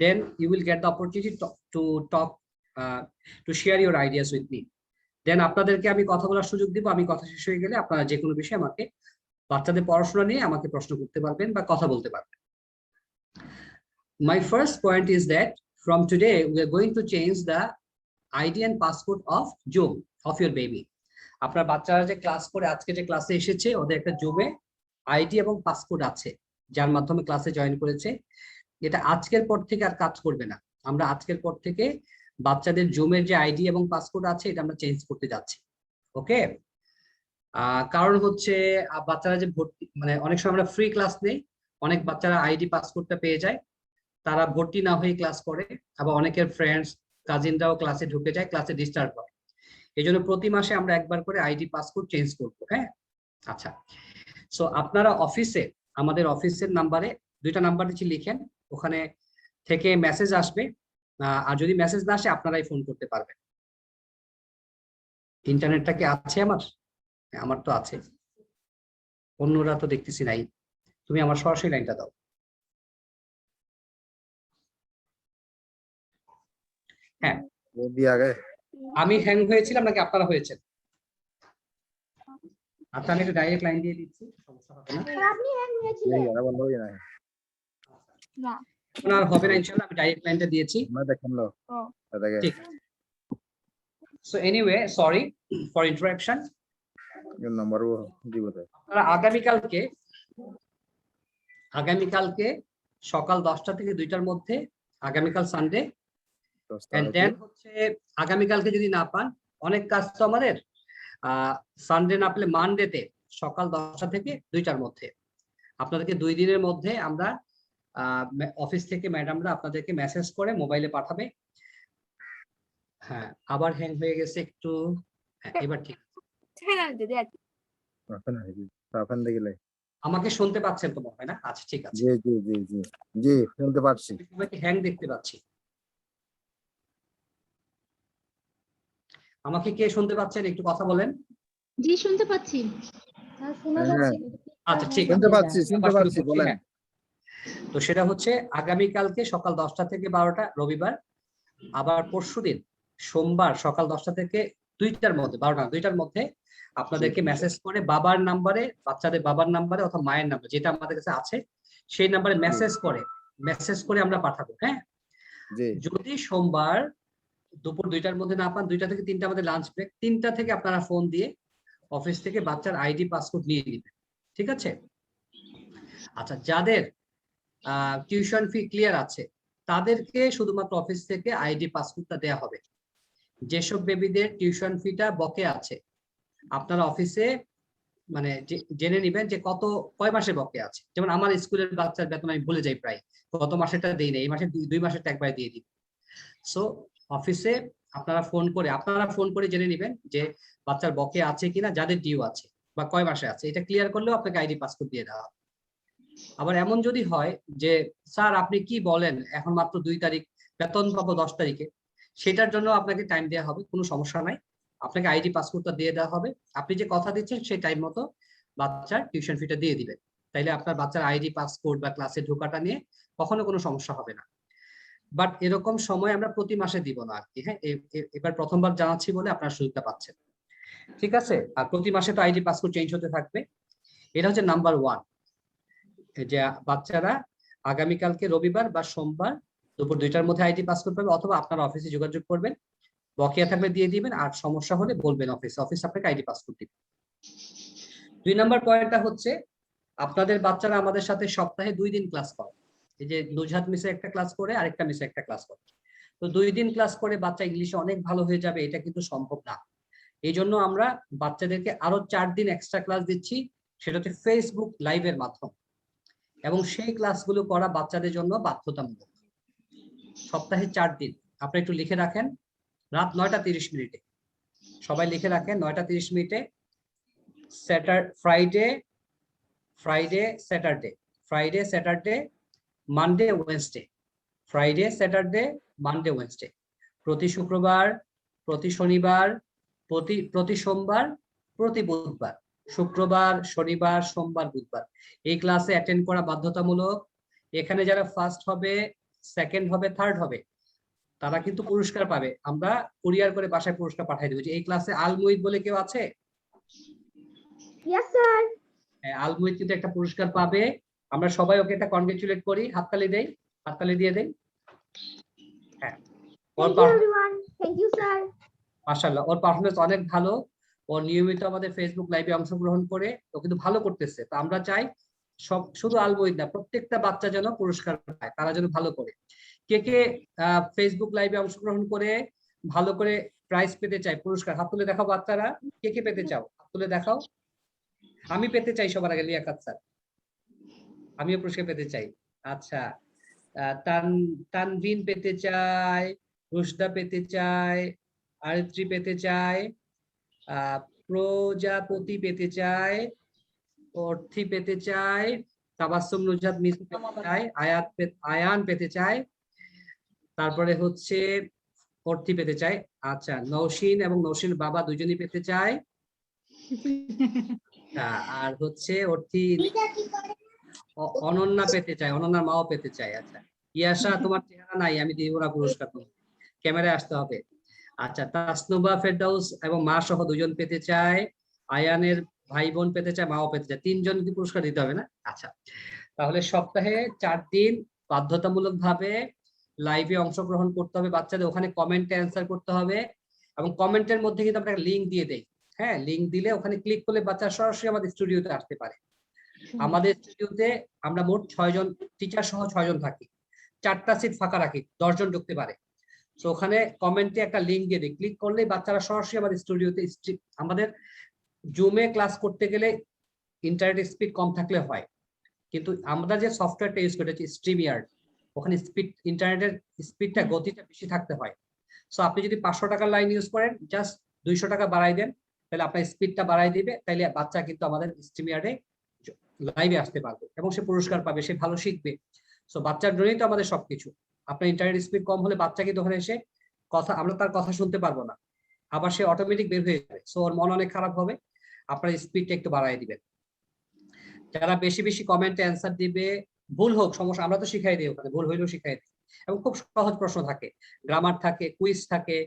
then you will get the opportunity to talk to share your ideas with me. দেন আপনাদেরকে আমি কথা বলার সুযোগ দিব আমি কথা শেষ হয়ে গেলে আপনারা যে কোনো বিষয়ে আমাকে বাচ্চাদের পড়াশোনা নিয়ে আমাকে প্রশ্ন করতে পারবেন বা কথা বলতে পারবেন My first point is that from today we are going to change the ID and passcode of Zoom of your baby. আপনার বাচ্চারা যে ক্লাস করে আজকে যে ক্লাসে এসেছে ওদের একটা জুমে আইডি এবং পাসকোড আছে যার মাধ্যমে ক্লাসে জয়েন করেছে এটা আজকের পর থেকে আর কাজ করবে না আমরা আজকের পর থেকে বাচ্চাদের জুমের যে আইডি এবং পাসকোড আছে এটা আমরা চেঞ্জ করতে যাচ্ছি ওকে কারণ হচ্ছে বাচ্চারা যে ভর্তি মানে অনেক সময় আমরা ফ্রি ক্লাস নেই অনেক বাচ্চারা আইডি পাসকোডটা পেয়ে যায় তারা ভর্তি না হয়ে ক্লাস করে আবার অনেকের ফ্রেন্ডস কাজিনরাও ক্লাসে ঢুকে যায় ক্লাসে ডিস্টার্ব হয় এইজন্য প্রতি মাসে আমরা একবার করে আইডি পাসকোড চেঞ্জ করব হ্যাঁ আচ্ছা সো আপনারা অফিসে আমাদের অফিসের নাম্বারে 2টা নাম্বার দিচ্ছি লিখেন ওখানে থেকে মেসেজ আসবে আর যদি মেসেজ না আসে আপনারাই ফোন করতে পারবেন ইন্টারনেটটা কি আছে আমার তো আছে অন্যরা তো দেখতেছি নাই তুমি আমার সরাসরি লাইনটা দাও হ্যাঁ, वो भी आ गए। আমি হ্যাং হয়েছিলাম নাকি আপনারা হয়েছেন? আচ্ছা, আমি একটা ডাইরেক্ট লাইন দিয়ে দিচ্ছি, সমস্যা হবে না। नहीं यार बंद हो गया है। এখন আর হবে না ইনশাআল্লাহ, আমি ডাইরেক্ট লাইনটা দিয়েছি। मैं देख लो। पता है ঠিক আছে। So anyway, sorry for interruption. ये नंबर वो जी बताए। আপনারা আগামীকালকে সকাল 10টা থেকে 2টার মধ্যে, আগামীকাল সানডে, तो এন্ড দেন হচ্ছে আগামীকালকে যদি না পান, অনেক কাজ তো আমাদের, সানডে না পেলে মানডেতে সকাল 10টা থেকে 2টার মধ্যে আপনাদেরকে 2 দিনের মধ্যে আমরা অফিস থেকে ম্যাডামরা আপনাদেরকে মেসেজ করে মোবাইলে পাঠাবে। হ্যাঁ, আবার হ্যাং হয়ে গেছে একটু। হ্যাঁ, এবার ঠিক अपन देख ले। আমাকে শুনতে পাচ্ছেন তো মনে হয় না? আচ্ছা, ঠিক আছে। जी जी जी जी जी শুনতে পাচ্ছি। সবাইকে হ্যাং দেখতে পাচ্ছি। আমাকে কে শুনতে পাচ্ছেন একটু কথা বলেন। জি শুনতে পাচ্ছি। আচ্ছা, ঠিক শুনতে আছে। পাচ্ছি বলেন। হ্যাঁ। তো সেটা হচ্ছে আগামীকালকে সকাল 10টা থেকে 12টা রবিবার, আবার পরশুদিন সোমবার সকাল 10টা থেকে 2টার মধ্যে, 12টা 2টার মধ্যে আপনাদেরকে মেসেজ করে বাবার নাম্বারে, বাচ্চাদের বাবার নাম্বারে অথবা মায়ের নাম্বার যেটা আমাদের কাছে আছে সেই নাম্বারে মেসেজ করে আমরা পাঠাবো। হ্যাঁ, জি যদি সোমবার দুপুর 2টার মধ্যে না পান, 2টা থেকে 3টা আমাদের লাঞ্চ ব্রেক, 3টা থেকে আপনারা ফোন দিয়ে অফিস থেকে বাচ্চার আইডি পাসপোর্ট নিয়ে নেবেন। ঠিক আছে? আচ্ছা, যাদের টিউশন ফি ক্লিয়ার আছে তাদেরকে শুধুমাত্র অফিস থেকে আইডি পাসপোর্টটা দেয়া হবে। যেসব বেবিদের টিউশন ফিটা বকে আছে আপনারা অফিসে মানে জেনে নেবেন যে কয় মাসে বকে আছে। যেমন আমার স্কুলের বাচ্চার বেতন আমি ভুলে যাই, প্রায় গত মাসেরটা দেই না, এই মাসে 2 মাসেরটা একবার দিয়ে দিই। সো অফিসে আপনারা ফোন করে জেনে নেবেন যে বাচ্চার বকে আছে কিনা, যাদের ডিউ আছে বা কয় মাসে আছে, এটা ক্লিয়ার করলেও আপনাকে আইডি পাসপোর্ট দিয়ে দেওয়া হবে। আবার এমন যদি হয় যে স্যার আপনি কি বলেন, এখন মাত্র 2 তারিখ, বেতন পাবো 10 তারিখে, সেটার জন্য আপনাকে টাইম দেওয়া হবে, কোনো সমস্যা নাই। আপনাকে আইডি পাসপোর্টটা দিয়ে দেওয়া হবে, আপনি যে কথা দিচ্ছেন সেই টাইম মতো বাচ্চার টিউশন ফিটা দিয়ে দিবেন। তাইলে আপনার বাচ্চার আইডি পাসপোর্ট বা ক্লাসে ঢোকাটা নিয়ে কখনো কোনো সমস্যা হবে না। বাট এরকম সময় আমরা প্রতি মাসে দিব না আর কি। হ্যাঁ, এবার প্রথমবার জানাচ্ছি বলে আপনারা সুযোগটা পাচ্ছেন। ঠিক আছে? আর প্রতি মাসে তো আইডি পাসপোর্ট চেঞ্জ হতে থাকবে। এটা হচ্ছে নাম্বার 1, যে বাচ্চারা আগামীকালকে রবিবার বা সোমবার দুপুর 2টার মধ্যে আইডি পাসপোর্ট পাবে, অথবা আপনারা অফিসে যোগাযোগ করবেন, বকেয়া থাকলে দিয়ে দিবেন, আর সমস্যা হলে বলবেন অফিস আপনাকে আইডি পাসপোর্ট দিবে। 2 নাম্বার পয়েন্টটা হচ্ছে আপনাদের বাচ্চারা আমাদের সাথে সপ্তাহে 2 দিন ক্লাস করে। এই যে নুজহাত মিসে একটা ক্লাস করে, আরেকটা মিসে একটা ক্লাস করে। তো 2 দিন ক্লাস করে বাচ্চা ইংলিশে অনেক ভালো হয়ে যাবে, এটা কিন্তু সম্ভব না। এই জন্য আমরা বাচ্চাদেরকে আরো 4 দিন এক্সট্রা ক্লাস দিচ্ছি, সেটা হচ্ছে ফেসবুক লাইভের মাধ্যমে, এবং সেই ক্লাসগুলো করা বাচ্চাদের জন্য বাধ্যতামূলক। সপ্তাহে 4 দিন। আপনি একটু লিখে রাখেন, রাত 9টা 30 মিনিটে, সবাই লিখে রাখেন 9টা 30 মিনিটে, ফ্রাইডে স্যাটারডে মানডে ওয়েডনেসডে, প্রতি শুক্রবার, প্রতি শনিবার, প্রতি সোমবার, প্রতি বুধবার, শুক্রবার, শনিবার, সোমবার, বুধবার এই ক্লাসে অ্যাটেন্ড করা বাধ্যতামূলক। এখানে যারা ফার্স্ট হবে, সেকেন্ড হবে, থার্ড হবে তারা কিন্তু পুরস্কার পাবে, আমরা কুরিয়ার করে বাসায় পুরস্কার পাঠিয়ে দেবো। যে এই ক্লাসে আলমুইদ বলে কেউ আছে? Yes sir. হ্যাঁ, আলমুইদ কিন্তু একটা পুরস্কার পাবে। আমরা সবাই ওকে একটা কনগ্রাচুলেট করি, হাততালি দিয়ে দেই। হ্যাঁ, থ্যাংক ইউ স্যার। মাশাআল্লাহ, ওর পারফরমেন্স অনেক ভালো। ও নিয়মিত আমাদের ফেসবুক লাইভে অংশগ্রহণ করে, ও কিন্তু ভালো করতেছে। তো আমরা চাই শুধু আলমুইদ না, প্রত্যেকটা বাচ্চা যেন পুরস্কার পায়, তারা যেন ভালো করে। কে কে ফেসবুক লাইভে অংশগ্রহণ করে ভালো করে প্রাইজ পেতে চায়, পুরস্কার? হাত তুলে দেখাও বাচ্চারা, কে কে পেতে চাও, হাত তুলে দেখাও। আমি পেতে চাই সবার আগে, লিয়াকাত স্যার, আমিও পুরস্কার পেতে চাই। আচ্ছা, তানভিন পেতে চায়, রুশদা পেতে চায়, আরিত্রি পেতে চায়, প্রজাপতি পেতে চায়, অর্থি পেতে চায়, তাবাসসুম নুজহাত মিস পেতে চায়, আয়ান পেতে চায়, তারপরে হচ্ছে অর্থি পেতে চায়। আচ্ছা, নওশিন এবং নওশিন বাবা দুজনই পেতে চায়। আর হচ্ছে অর্থি, অনন্যা পেতে চায়, অনন্যার মাও পেতে চায়। আচ্ছা, ইয়াশা তোমার চেহারা নাই, আমি দিব না পুরস্কার। ক্যামেরায় আসতে হবে। আচ্ছা, তাসনুবা ফেরদাউস এবং মা সহ 2 জন পেতে চায়, আয়ানের ভাই বোন পেতে চায়, মাও পেতে চায়, 3 জন কি পুরস্কার দিতে হবে না? আচ্ছা, তাহলে সপ্তাহে 4 দিন বাধ্যতামূলক ভাবে লাইভে অংশগ্রহণ করতে হবে বাচ্চাদের, ওখানে কমেন্টে অ্যান্সার করতে হবে এবং কমেন্টের মধ্যে কিন্তু আমরা লিংক দিয়ে দেই। হ্যাঁ, লিংক দিলে ওখানে ক্লিক করলে বাচ্চা সরাসরি আমাদের স্টুডিওতে আসতে পারে। আমাদের স্টুডিওতে আমরা মোট 6 জন টিচার সহ 6 জন থাকি, 4টা সিট ফাঁকা রাখি, 10 জন ঢুকতে পারে। তো ওখানে কমেন্টে একটা লিংক দিয়ে দিই, ক্লিক করলে বাচ্চারা সরাসরি আমাদের স্টুডিওতে, আমাদের জুমে ক্লাস করতে গেলে ইন্টারনেট স্পিড কম থাকলে হয়, কিন্তু আমরা যে সফটওয়্যারটা ইউজ করি হচ্ছে স্ট্রিমইয়ার্ড, ওখানে স্পিড, ইন্টারনেটের স্পিডটা, গতিটা বেশি থাকতে হয়। সো আপনি যদি 500 টাকার লাইন ইউজ করেন, জাস্ট 200 টাকা বাড়াই দেন, তাহলে আপনার স্পিডটা বাড়াই দিবে, তাইলে বাচ্চা কিন্তু আমাদের স্ট্রিমইয়ার্ডে লাইভে আসতে পারবে এবং সে পুরস্কার পাবে, সে ভালো শিখবে। সো বাচ্চার জন্যই তো আমাদের সবকিছু। আপনার ইন্টারনেট স্পিড কম হলে বাচ্চা কিন্তু ওখানে এসে কথা, আমরা তার কথা শুনতে পারবো না, আবার সে অটোমেটিক বের হয়ে যাবে। সো ওর মন অনেক খারাপ হবে, আপনার স্পিডটা একটু বাড়াই দিবেন। যারা বেশি বেশি কমেন্টে অ্যান্সার দিবে, ভুল হোক সমস্যা, আমরা তো শিখাই দিই, ওখানে ভুল হইলেও শিখাই দিই, এবং খুব সহজ প্রশ্ন থাকে, গ্রামার থাকে, কুইজ থাকে,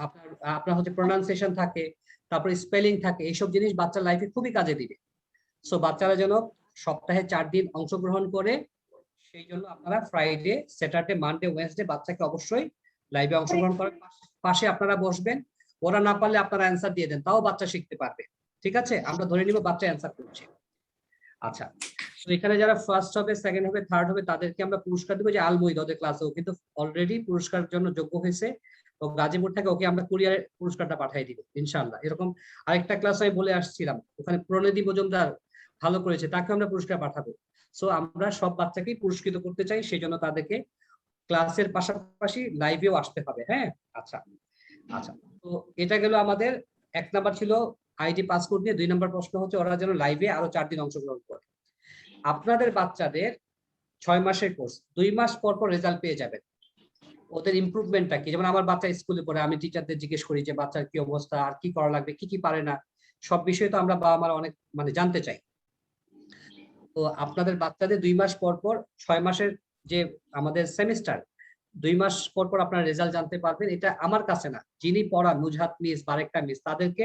আপনার আপনার হচ্ছে প্রোনাউন্সিয়েশন থাকে, তারপরে স্পেলিং থাকে, এইসব জিনিস বাচ্চার লাইফে খুবই কাজে দিবে। সো বাচ্চারা যেন সপ্তাহে 4 দিন অংশগ্রহণ করে, সেই জন্য আপনারা ফ্রাইডে, স্যাটারডে, মানডে, ওয়েডনেসডে বাচ্চাকে অবশ্যই লাইভে অংশগ্রহণ করেন, পাশে আপনারা বসবেন, ওরা না পারলে আপনারা অ্যান্সার দিয়ে দেন, তাও বাচ্চা শিখতে পারবে। ঠিক আছে, আমরা ধরে নিব বাচ্চা অ্যান্সার করছে। আচ্ছা, তো এখানে যারা ফার্স্ট হবে, সেকেন্ড হবে, থার্ড হবে, তাদেরকে আমরা পুরস্কার দেবো। যে আলমুইদ, ওদের ক্লাসেও কিন্তু অলরেডি পুরস্কারের জন্য যোগ্য হয়েছে, ও গাজীপুর থেকে, ওকে আমরা কুরিয়ারে পুরস্কারটা পাঠিয়ে দিব ইনশাআল্লাহ। এরকম আরেকটা ক্লাস আমি বলে আসছিলাম, ওখানে প্রণেদি মজুমদার ভালো করেছে, তাকে আমরা পুরস্কার পাঠাবো। সো আমরা সব বাচ্চাকেই পুরস্কৃত করতে চাই, সেই জন্য তাদেরকে ক্লাসের পাশাপাশি লাইভেও আসতে হবে। হ্যাঁ, আচ্ছা আচ্ছা, তো এটা গেল আমাদের 1 নাম্বার ছিল আইডি পাসপোর্ট নিয়ে। 2 নাম্বার প্রশ্ন হচ্ছে ওরা যেন লাইভে আরো 4 দিন অংশগ্রহণ করে। আপনাদের বাচ্চাদের 6 মাসের কোর্স, 2 মাস পর পর রেজাল্ট পেয়ে যাবেন, ওদের ইমপ্রুভমেন্টটা কি। যেমন আমার বাচ্চা স্কুলে পড়ে, আমি টিচারদের জিজ্ঞেস করি যে বাচ্চার কি অবস্থা, আর কি করা লাগবে, কি কি পারে না, সব বিষয়ে তো আমরা বাবা মারা অনেক জানতে চাই। তো আপনাদের বাচ্চাদের 2 মাস পর পর, 6 মাসের যে আমাদের সেমিস্টার, 2 মাস পর পর আপনার রেজাল্ট জানতে পারবেন। এটা আমার কাছে না, যিনি পড়ান, নুজহাত মিস, বারেকটা মিস, তাদেরকে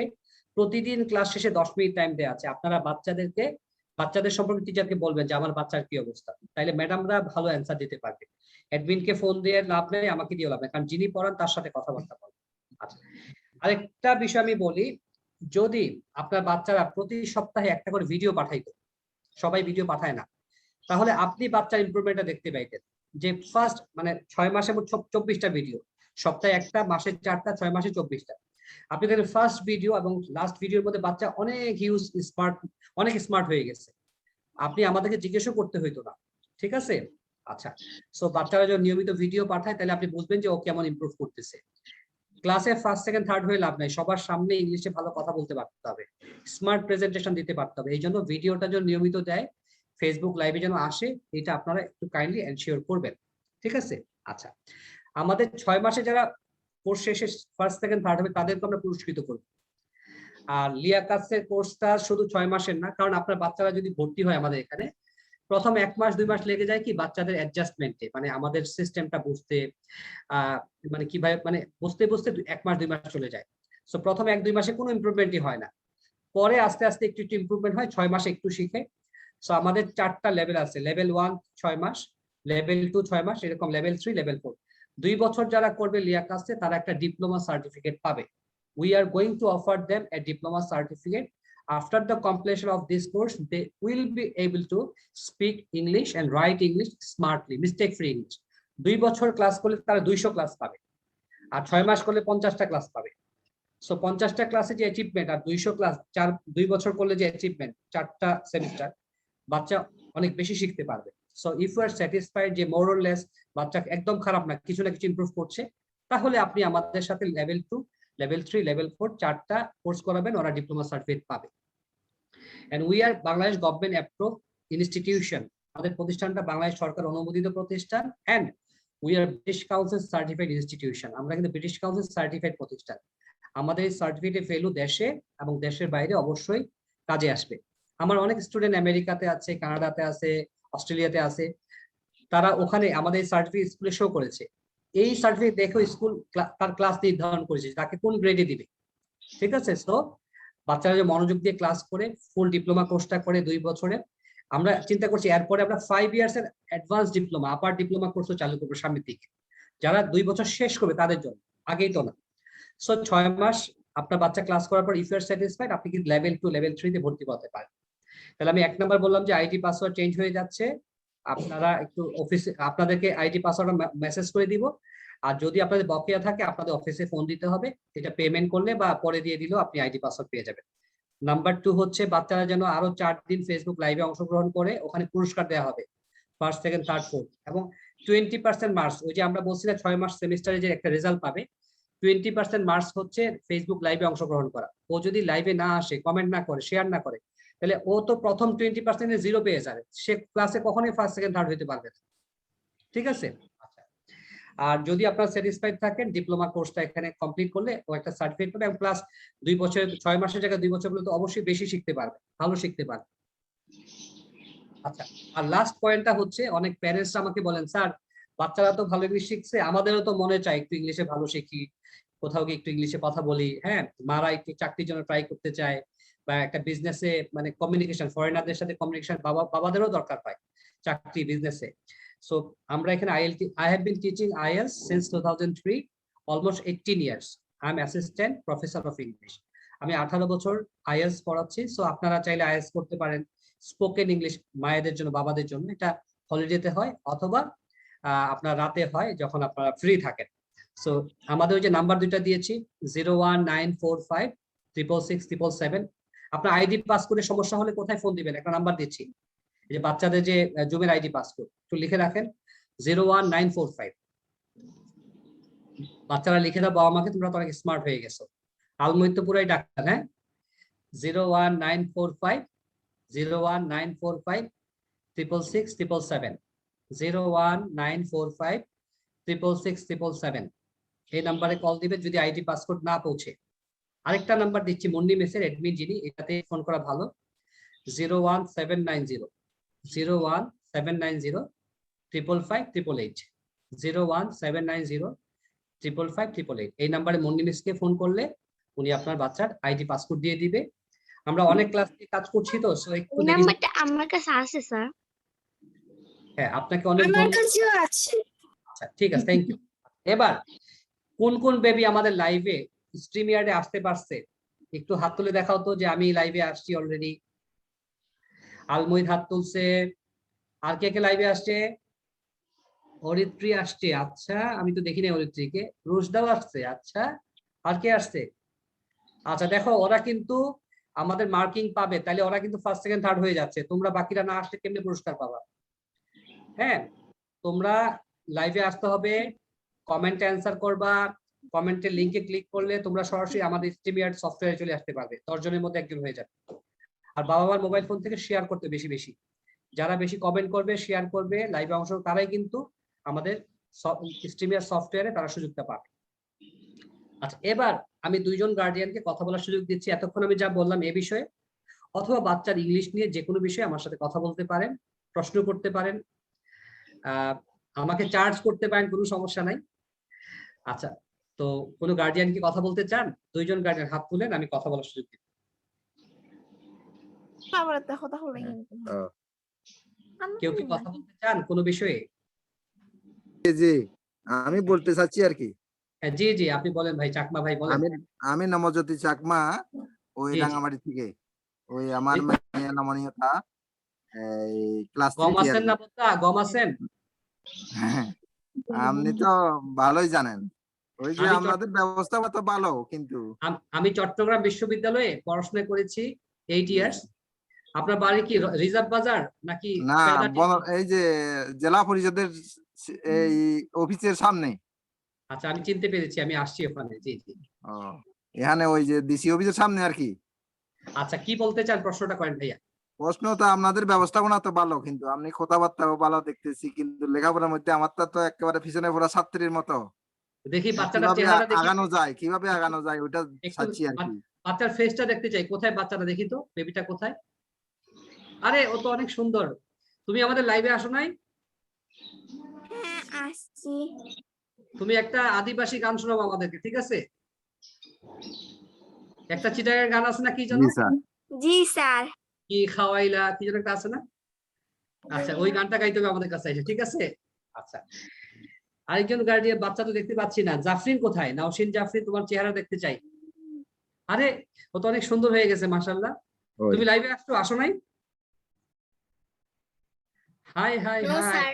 প্রতিদিন ক্লাস শেষে 10 মিনিট টাইম দেওয়া আছে। আপনারা বাচ্চাদের সম্পর্কে টিচারকে বলবেন যে আমার বাচ্চার কি অবস্থা, তাইলে ম্যাডামরা ভালো অ্যান্সার দিতে পারবে। অ্যাডমিনকে ফোন দিয়ে লাভ নেই, আমাকে দিয়ে লাভ নেই, কারণ যিনি পড়ান তার সাথে কথাবার্তা বলবেন। আচ্ছা, আরেকটা বিষয় আমি বলি, যদি আপনার বাচ্চারা প্রতি সপ্তাহে একটা করে ভিডিও পাঠাইতো, সবাই ভিডিও পাঠায় না, তাহলে আপনি বাচ্চার ইমপ্রুভমেন্টটা দেখতে পাইতেন। যে ফার্স্ট 6 মাসে 24টা ভিডিও, সপ্তাহে একটা, মাসে 4টা, 6 মাসে 24টা। আপনি দেখেন ফার্স্ট ভিডিও এবং লাস্ট ভিডিওর মধ্যে বাচ্চা অনেক স্মার্ট হয়ে গেছে, আপনি আমাদেরকে জিজ্ঞেসও করতে হইতো না। ঠিক আছে, আচ্ছা। সো বাচ্চারা যখন নিয়মিত ভিডিও পাঠায়, তাহলে আপনি বুঝবেন যে ও কেমন ইমপ্রুভ করতেছে। ক্লাসে ফার্স্ট, সেকেন্ড, থার্ড হয়ে লাভ নাই, সবার সামনে ইংলিশে ভালো কথা বলতে পারতে হবে, স্মার্ট প্রেজেন্টেশন দিতে পারতে হবে। এই জন্য ভিডিওটা যেন নিয়মিত দেয়, ফেসবুক লাইভে যেন আসে, এটা আপনারা একটু কাইন্ডলি এনশিওর করবেন। ঠিক আছে, আচ্ছা। আমাদের 6 মাসে যারা কোর্স শেষে ফার্স্ট, সেকেন্ড, থার্ড হবে, তাদেরকে আমরা পুরস্কৃত করব। আর লিয়াকাতের কোর্সটা শুধু 6 মাসের না, কারণ আপনার বাচ্চারা যদি ভর্তি হয় আমাদের এখানে, প্রথম 1 মাস 2 মাস লেগে যায় কি বাচ্চাদের অ্যাডজাস্টমেন্টে, আমাদের সিস্টেমটা বুঝতে, কিভাবে বুঝতে 1 মাস 2 মাস চলে যায়। সো প্রথম 1-2 মাসে কোনো ইমপ্রুভমেন্টই হয় না, পরে আস্তে আস্তে একটু ইমপ্রুভমেন্ট হয়, 6 মাসে একটু শিখে। সো আমাদের 4টা লেভেল আছে, লেভেল 1 6 মাস, লেভেল 2 6 মাস, এরকম লেভেল 3, লেভেল 4। 2 বছর যারা করবে লিয়াকাতে, তারা একটা ডিপ্লোমা সার্টিফিকেট পাবে। We are going to offer them a diploma certificate. After the completion of this course, they will be able to speak English and write English smartly, mistake-free English. 2 বছর class করলে তারা 200 class পাবে, আর 6 মাস করলে 50টা class পাবে। So 50টা ক্লাসে যে achievement, আর 200 class 2 বছর করলে যে অ্যাচিভমেন্ট, 4টা সেমিস্টার, বাচ্চা অনেক বেশি শিখতে পারবে। So if you are satisfied যে মোর অর লেস বাচ্চা একদম খারাপ না, কিছু না কিছু ইমপ্রুভ করছে, তাহলে আপনি আমাদের সাথে লেভেল 2, লেভেল 3, লেভেল 4 4টা কোর্স করাবেন, ওরা ডিপ্লোমা সার্টিফিকেট পাবে। And we are Bangladesh government approve institution, আমাদের প্রতিষ্ঠানটা বাংলাদেশ সরকার অনুমোদিত প্রতিষ্ঠান, and we are British Council certified institution, আমরা কিন্তু ব্রিটিশ কাউন্সিল সার্টিফাইড প্রতিষ্ঠান। আমাদের এই সার্টিফিকেটের ভ্যালু দেশে এবং দেশের বাইরে অবশ্যই কাজে আসবে। আমার অনেক স্টুডেন্ট আমেরিকাতে আছে, কানাডাতে আছে, অস্ট্রেলিয়াতে আছে, তারা ওখানে আমাদের সার্টিফিকেট স্কুলে শো করেছে, এই সার্টিফিকেট দেখো স্কুল তার ক্লাস নির্ধারণ করেছে তাকে কোন গ্রেডে দিবে, ঠিক আছে। সো বাচ্চারা যে মনোযোগ দিয়ে ক্লাস করে ফুল ডিপ্লোমা কোর্সটা করে 2 বছরের, আমরা চিন্তা করছি এরপরে আমরা 5 ইয়ার্স এর অ্যাডভান্স ডিপ্লোমা আপার ডিপ্লোমা কোর্সও চালু করবো সামনের দিকে, যারা 2 বছর শেষ করবে তাদের জন্য, আগেই তো না। সো 6 মাস আপনার বাচ্চা ক্লাস করার পর ইফ ইউ আর স্যাটিসফাইড আপনি কি লেভেল 2 লেভেল 3 তে ভর্তি করতে পারেন। তাহলে আমি 1 নাম্বার বললাম যে আইডি পাসওয়ার্ড চেঞ্জ হয়ে যাচ্ছে, আপনারা একটু অফিসে আপনাদেরকে আইডি পাসওয়ার্ড মেসেজ করে দিব, আর যদি আপনাদের বকেয়া থাকে আপনাদের অফিসে ফোন দিতে হবে, এটা পেমেন্ট করলে বা পরে দিয়ে দিলেও আপনি আইডি পাসওয়ার্ড পেয়ে যাবেন। নাম্বার 2 হচ্ছে বাচ্চারা যেন আরো 4 দিন ফেসবুক লাইভে অংশগ্রহণ করে, ওখানে পুরস্কার দেওয়া হবে ফার্স্ট সেকেন্ড থার্ড ফোর্থ, এবং 20% মার্কস, ওই যে আমরা বলছি না 6 মাস সেমিস্টারে যে একটা রেজাল্ট পাবে, 20% মার্কস হচ্ছে ফেসবুক লাইভে অংশগ্রহণ করা। ও যদি লাইভে না আসে, কমেন্ট না করে, শেয়ার না করে, তাহলে ও তো প্রথম 20% এ 0 পেয়ে যাবে, সে ক্লাসে কখনোই ফার্স্ট সেকেন্ড থার্ড হতে পারবে না, ঠিক আছে। আচ্ছা, আর যদি আপনারা স্যাটিসফাইড থাকেন ডিপ্লোমা কোর্সটা এখানে কমপ্লিট করলে ও একটা সার্টিফিকেট পাবে, এবং প্লাস 2 বছর 6 মাসের জায়গায় 2 বছর তো অবশ্যই বেশি শিখতে পারবে, ভালো শিখতে পারবে। আচ্ছা, আর লাস্ট পয়েন্টটা হচ্ছে অনেক প্যারেন্টস আমাকে বলেন স্যার বাচ্চারা তো ভালো ইংলিশ শিখছে, আমাদেরও তো মনে চায় একটু ইংলিশে ভালো শিখি, কোথাও গিয়ে একটু ইংলিশে কথা বলি, হ্যাঁ মারা একটু চাকরির জন্য ট্রাই করতে চায়, বা একটা বিজনেসে মানে কমিউনিকেশন, ফরেনারদের সাথে কমিউনিকেশন বাবাদেরও দরকার পায় চাকরি বিজনেসে। সো আমরা এখানে I have been teaching IELTS since 2003, almost 18 years. I am assistant professor of English. আমি 18 বছর IELTS পড়াচ্ছি। সো আপনারা চাইলে IELTS করতে পারেন, স্পোকেন ইংলিশ মায়েদের জন্য বাবাদের জন্য, এটা হলিডেতে হয় অথবা আপনার রাতে হয় যখন আপনারা ফ্রি থাকেন। সো আমাদের ওই যে নাম্বার দুইটা দিয়েছি 01945666777, আপনার আইডি পাসওয়ার্ডের সমস্যা হলে কোথায় ফোন দিবেন, একটা নাম্বার দিচ্ছি, এই যে বাচ্চাদের যে জুমের আইডি পাসওয়ার্ড একটু লিখে রাখেন 01945। বাচ্চারা লিখে দাও বাবা মাকে, তোমরা তো অনেক স্মার্ট হয়ে গেছো, আলমৈত তো পুরাই ডাক্তার, হ্যাঁ 01945 01945666777 01945 6667 এই নাম্বারে কল দিবেন যদি আইডি পাসওয়ার্ড না পৌঁছে। আরেকটা নাম্বার দিচ্ছি মুন্নি মেসের অ্যাডমিন যিনি, এটাতে ফোন করা ভালো 01790 01790 555 01790 555 এই নাম্বারে মুন্নি মিসকে ফোন করলে উনি আপনার বাচ্চার আইডি পাসওয়ার্ড দিয়ে দিবে। আমরা অনেক ক্লাস নিয়ে কাজ করছি তো, সো একটু এই নাম্বারটা আমার কাছে আছে স্যার। হ্যাঁ আপনাকে অনেক আমার ধন্যবাদ। কাছেও আছে। আচ্ছা ঠিক আছে, থ্যাংক ইউ। এবার কোন কোন বেবি আমাদের লাইভে স্ট্রিম ইয়ার্ডে আসতে পারছে একটু হাত তুলে দেখাও তো, যে আমি লাইভে আসছি অলরেডি। আলমৈদ হাত তুলছে, আর কে কে লাইভে আসছে? অরিত্রী আসছে, আচ্ছা আমি তো দেখিনি অরিত্রীকে। রুশদাও আসছে, আচ্ছা আর কে আসছে? আচ্ছা দেখো ওরা কিন্তু আমাদের মার্কিং পাবে, তাহলে ওরা কিন্তু ফার্স্ট সেকেন্ড থার্ড হয়ে যাচ্ছে, তোমরা বাকিরা না আসলে কেমনে পুরস্কার পাবা? হ্যাঁ তোমরা লাইভে আসতে হবে, কমেন্টে অ্যান্সার করবা, কমেন্টের লিংকে ক্লিক করলে তোমরা সরাসরি আমাদের স্ট্রিমইয়ার্ড সফটওয়্যারে চলে আসতে পারবে, 10 জনের মধ্যে একজন হয়ে যাবে। আর বাবা মার মোবাইল ফোন থেকে শেয়ার করতে বেশি বেশি, যারা বেশি কমেন্ট করবে শেয়ার করবে লাইভে অংশ, তারাই কিন্তু আমাদের স্ট্রিমইয়ার্ড সফটওয়্যারে তারা সুযোগটা পাবে। আচ্ছা এবার আমি 2 জন গার্ডিয়ানকে কথা বলার সুযোগ দিচ্ছি, এতক্ষণ আমি যা বললাম এ বিষয়ে অথবা বাচ্চার ইংলিশ নিয়ে যে কোনো বিষয়ে আমার সাথে কথা বলতে পারেন, প্রশ্ন করতে পারেন, আমাকে চার্জ করতে পারেন, কোনো সমস্যা নাই। আচ্ছা তো কোনো গার্ডিয়ান কি কথা বলতে চান? 2 জন গার্ডিয়ান হাত তুলেন, আমি কথা বলার সুযোগ দিই। কেউ কি কথা বলতে চান কোনো বিষয়ে? জি আমি বলতে চাচ্ছি আর কি। হ্যাঁ জি জি আপনি বলেন ভাই, চাকমা ভাই বলেন। আমি নমজ্যোতি চাকমা, ওই জি, জি। রাঙামাটি থেকে। ওই আমার মেয়ে নমনীয়তা এই ক্লাস গম আছেন না বলতা, গম আছেন? আপনি তো ভালোই জানেন, ওই যে আমি আমাদের ব্যবস্থা তো ভালো, কিন্তু আমি চট্টগ্রাম বিশ্ববিদ্যালয়ে পড়াশোনা করেছি 8 ইয়ার্স। আপনার বাড়ি কি রিজার্ভ বাজার নাকি? না এই যে জেলা পরিষদের এই অফিসের সামনে। আচ্ছা আমি চিনতে পেরেছি, আমি আসছি ওখানে। জি জি এখানে ওই যে ডিসি অফিসের সামনে আর কি। আচ্ছা কি বলতে চান, প্রশ্নটা করেন ভাইয়া। প্রশ্ন তো আপনাদের ব্যবস্থাপনা তো ভালো, কিন্তু আপনি কথাবার্তাও ভালো দেখতেছি, কিন্তু লেখাপড়ার মধ্যে আমারটা তো একেবারে পিছনে পড়া ছাত্রীর মতো। দেখি বাচ্চাটার কিভাবে চেহারা দেখি, আগানো যায়, কিভাবে আগানো যায় ওইটা চাচ্ছি আর কি। বাচ্চার ফেসটা দেখতে চাই, কোথায় বাচ্চাটা দেখি তো, বেবিটা কোথায়? আরে ও তো অনেক সুন্দর। তুমি আমাদের লাইভে আসো নাই? হ্যাঁ আসছি। তুমি একটা আদিবাসী গান শোনাবো আমাদেরকে, ঠিক আছে? একটা চিটাগাং গান আছে না, কি জানো? জি স্যার। জি স্যার। কি খাওয়াইলা, কি যেন একটা আছে না? আচ্ছা, ওই গানটা গাইতে হবে আমাদের কাছে এসে, ঠিক আছে? আচ্ছা, আরেকজন গার্ডিয়ান বাচ্চা তো দেখতে পাচ্ছি না। জাফরিন কোথায়? নাওশিন জাফরিন, তোমার চেহারা দেখতে চাই। আরে, ও তো অনেক সুন্দর হয়ে গেছে মাশাআল্লাহ। ওই। তুমি লাইভে আসো নাই? Hi hi no hi. Sir.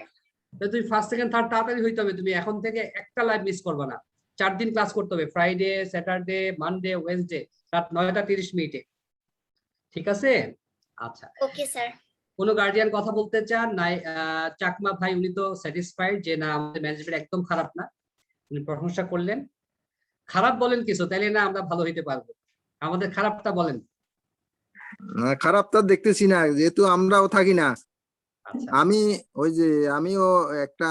তুমি ফার্স্ট সেকেন্ড থার্ড তাড়াতাড়ি হইতে হবে। তুমি এখন থেকে একটা লাইভ মিস করবে না। 4 দিন ক্লাস করতে হবে, ফ্রাইডে, স্যাটারডে, মানডে, ওয়েডনেসডে, রাত 9টা 30 মিনিটে, ঠিক আছে? আচ্ছা, ওকে স্যার। কোনো গার্ডিয়ান কথা বলতে চান? নাই, চাকমা ভাই উনি তো স্যাটিসফাইড যে না, আমাদের ম্যানেজমেন্ট একদম খারাপ না, উনি প্রশংসা করলেন। খারাপ বলেন কিছু, তাইলে না আমরা ভালো হইতে পারবো। আমাদের খারাপটা বলেন। না, খারাপ তো দেখতেছি না, যেহেতু আমরাও থাকি না। আচ্ছা, আমি ওই যে আমিও একটা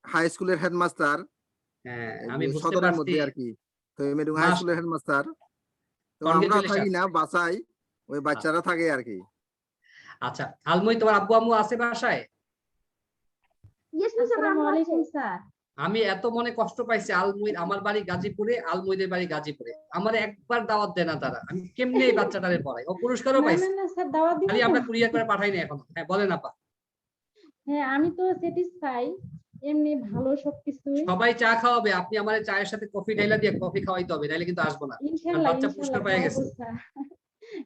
হাই স্কুলের হেডমাস্টার, হ্যাঁ আমি বুঝতে সদরের পারছি। মধ্যে আর কি। তো মেরুং হাই স্কুলের হেডমাস্টার। তো আমরা থাকি না বাসায়, ওই বাচ্চারা থাকে আর কি। আচ্ছা, আলমই তোমার আব্বু আম্মু আছে বাসায়? আসসালামু আলাইকুম স্যার। আমি এত মনে কষ্ট পাইছি। আলমুই, আমার বাড়ি গাজীপুরে, আলমুইদের বাড়ি গাজীপুরে। আমার একবার দাওয়াত দেয় না তারা। আমি কেমনে এই বাচ্চাটারে পড়াই? ও পুরস্কারও না পাইছে, না না স্যার, দাওয়াত খালি দিবেন আমরা তো? কুরিয়ার করে পাঠাই না এখনো। হ্যাঁ বলেন আপা। হ্যাঁ, আমি তো স্যাটিসফাই, এমনি ভালো সবকিছু। সবাই চা খাওয়াবে, আপনি আমার চায়ের সাথে কফি ঢাইলা দিয়ে কফি খাওয়াইতে হবে, নাহলে কিন্তু আসবো না। কারণ ইনশাআল্লাহ বাচ্চা ইনশাআল্লাহ পুরস্কার পেয়ে খাওয়াবো গেছে। স্যার,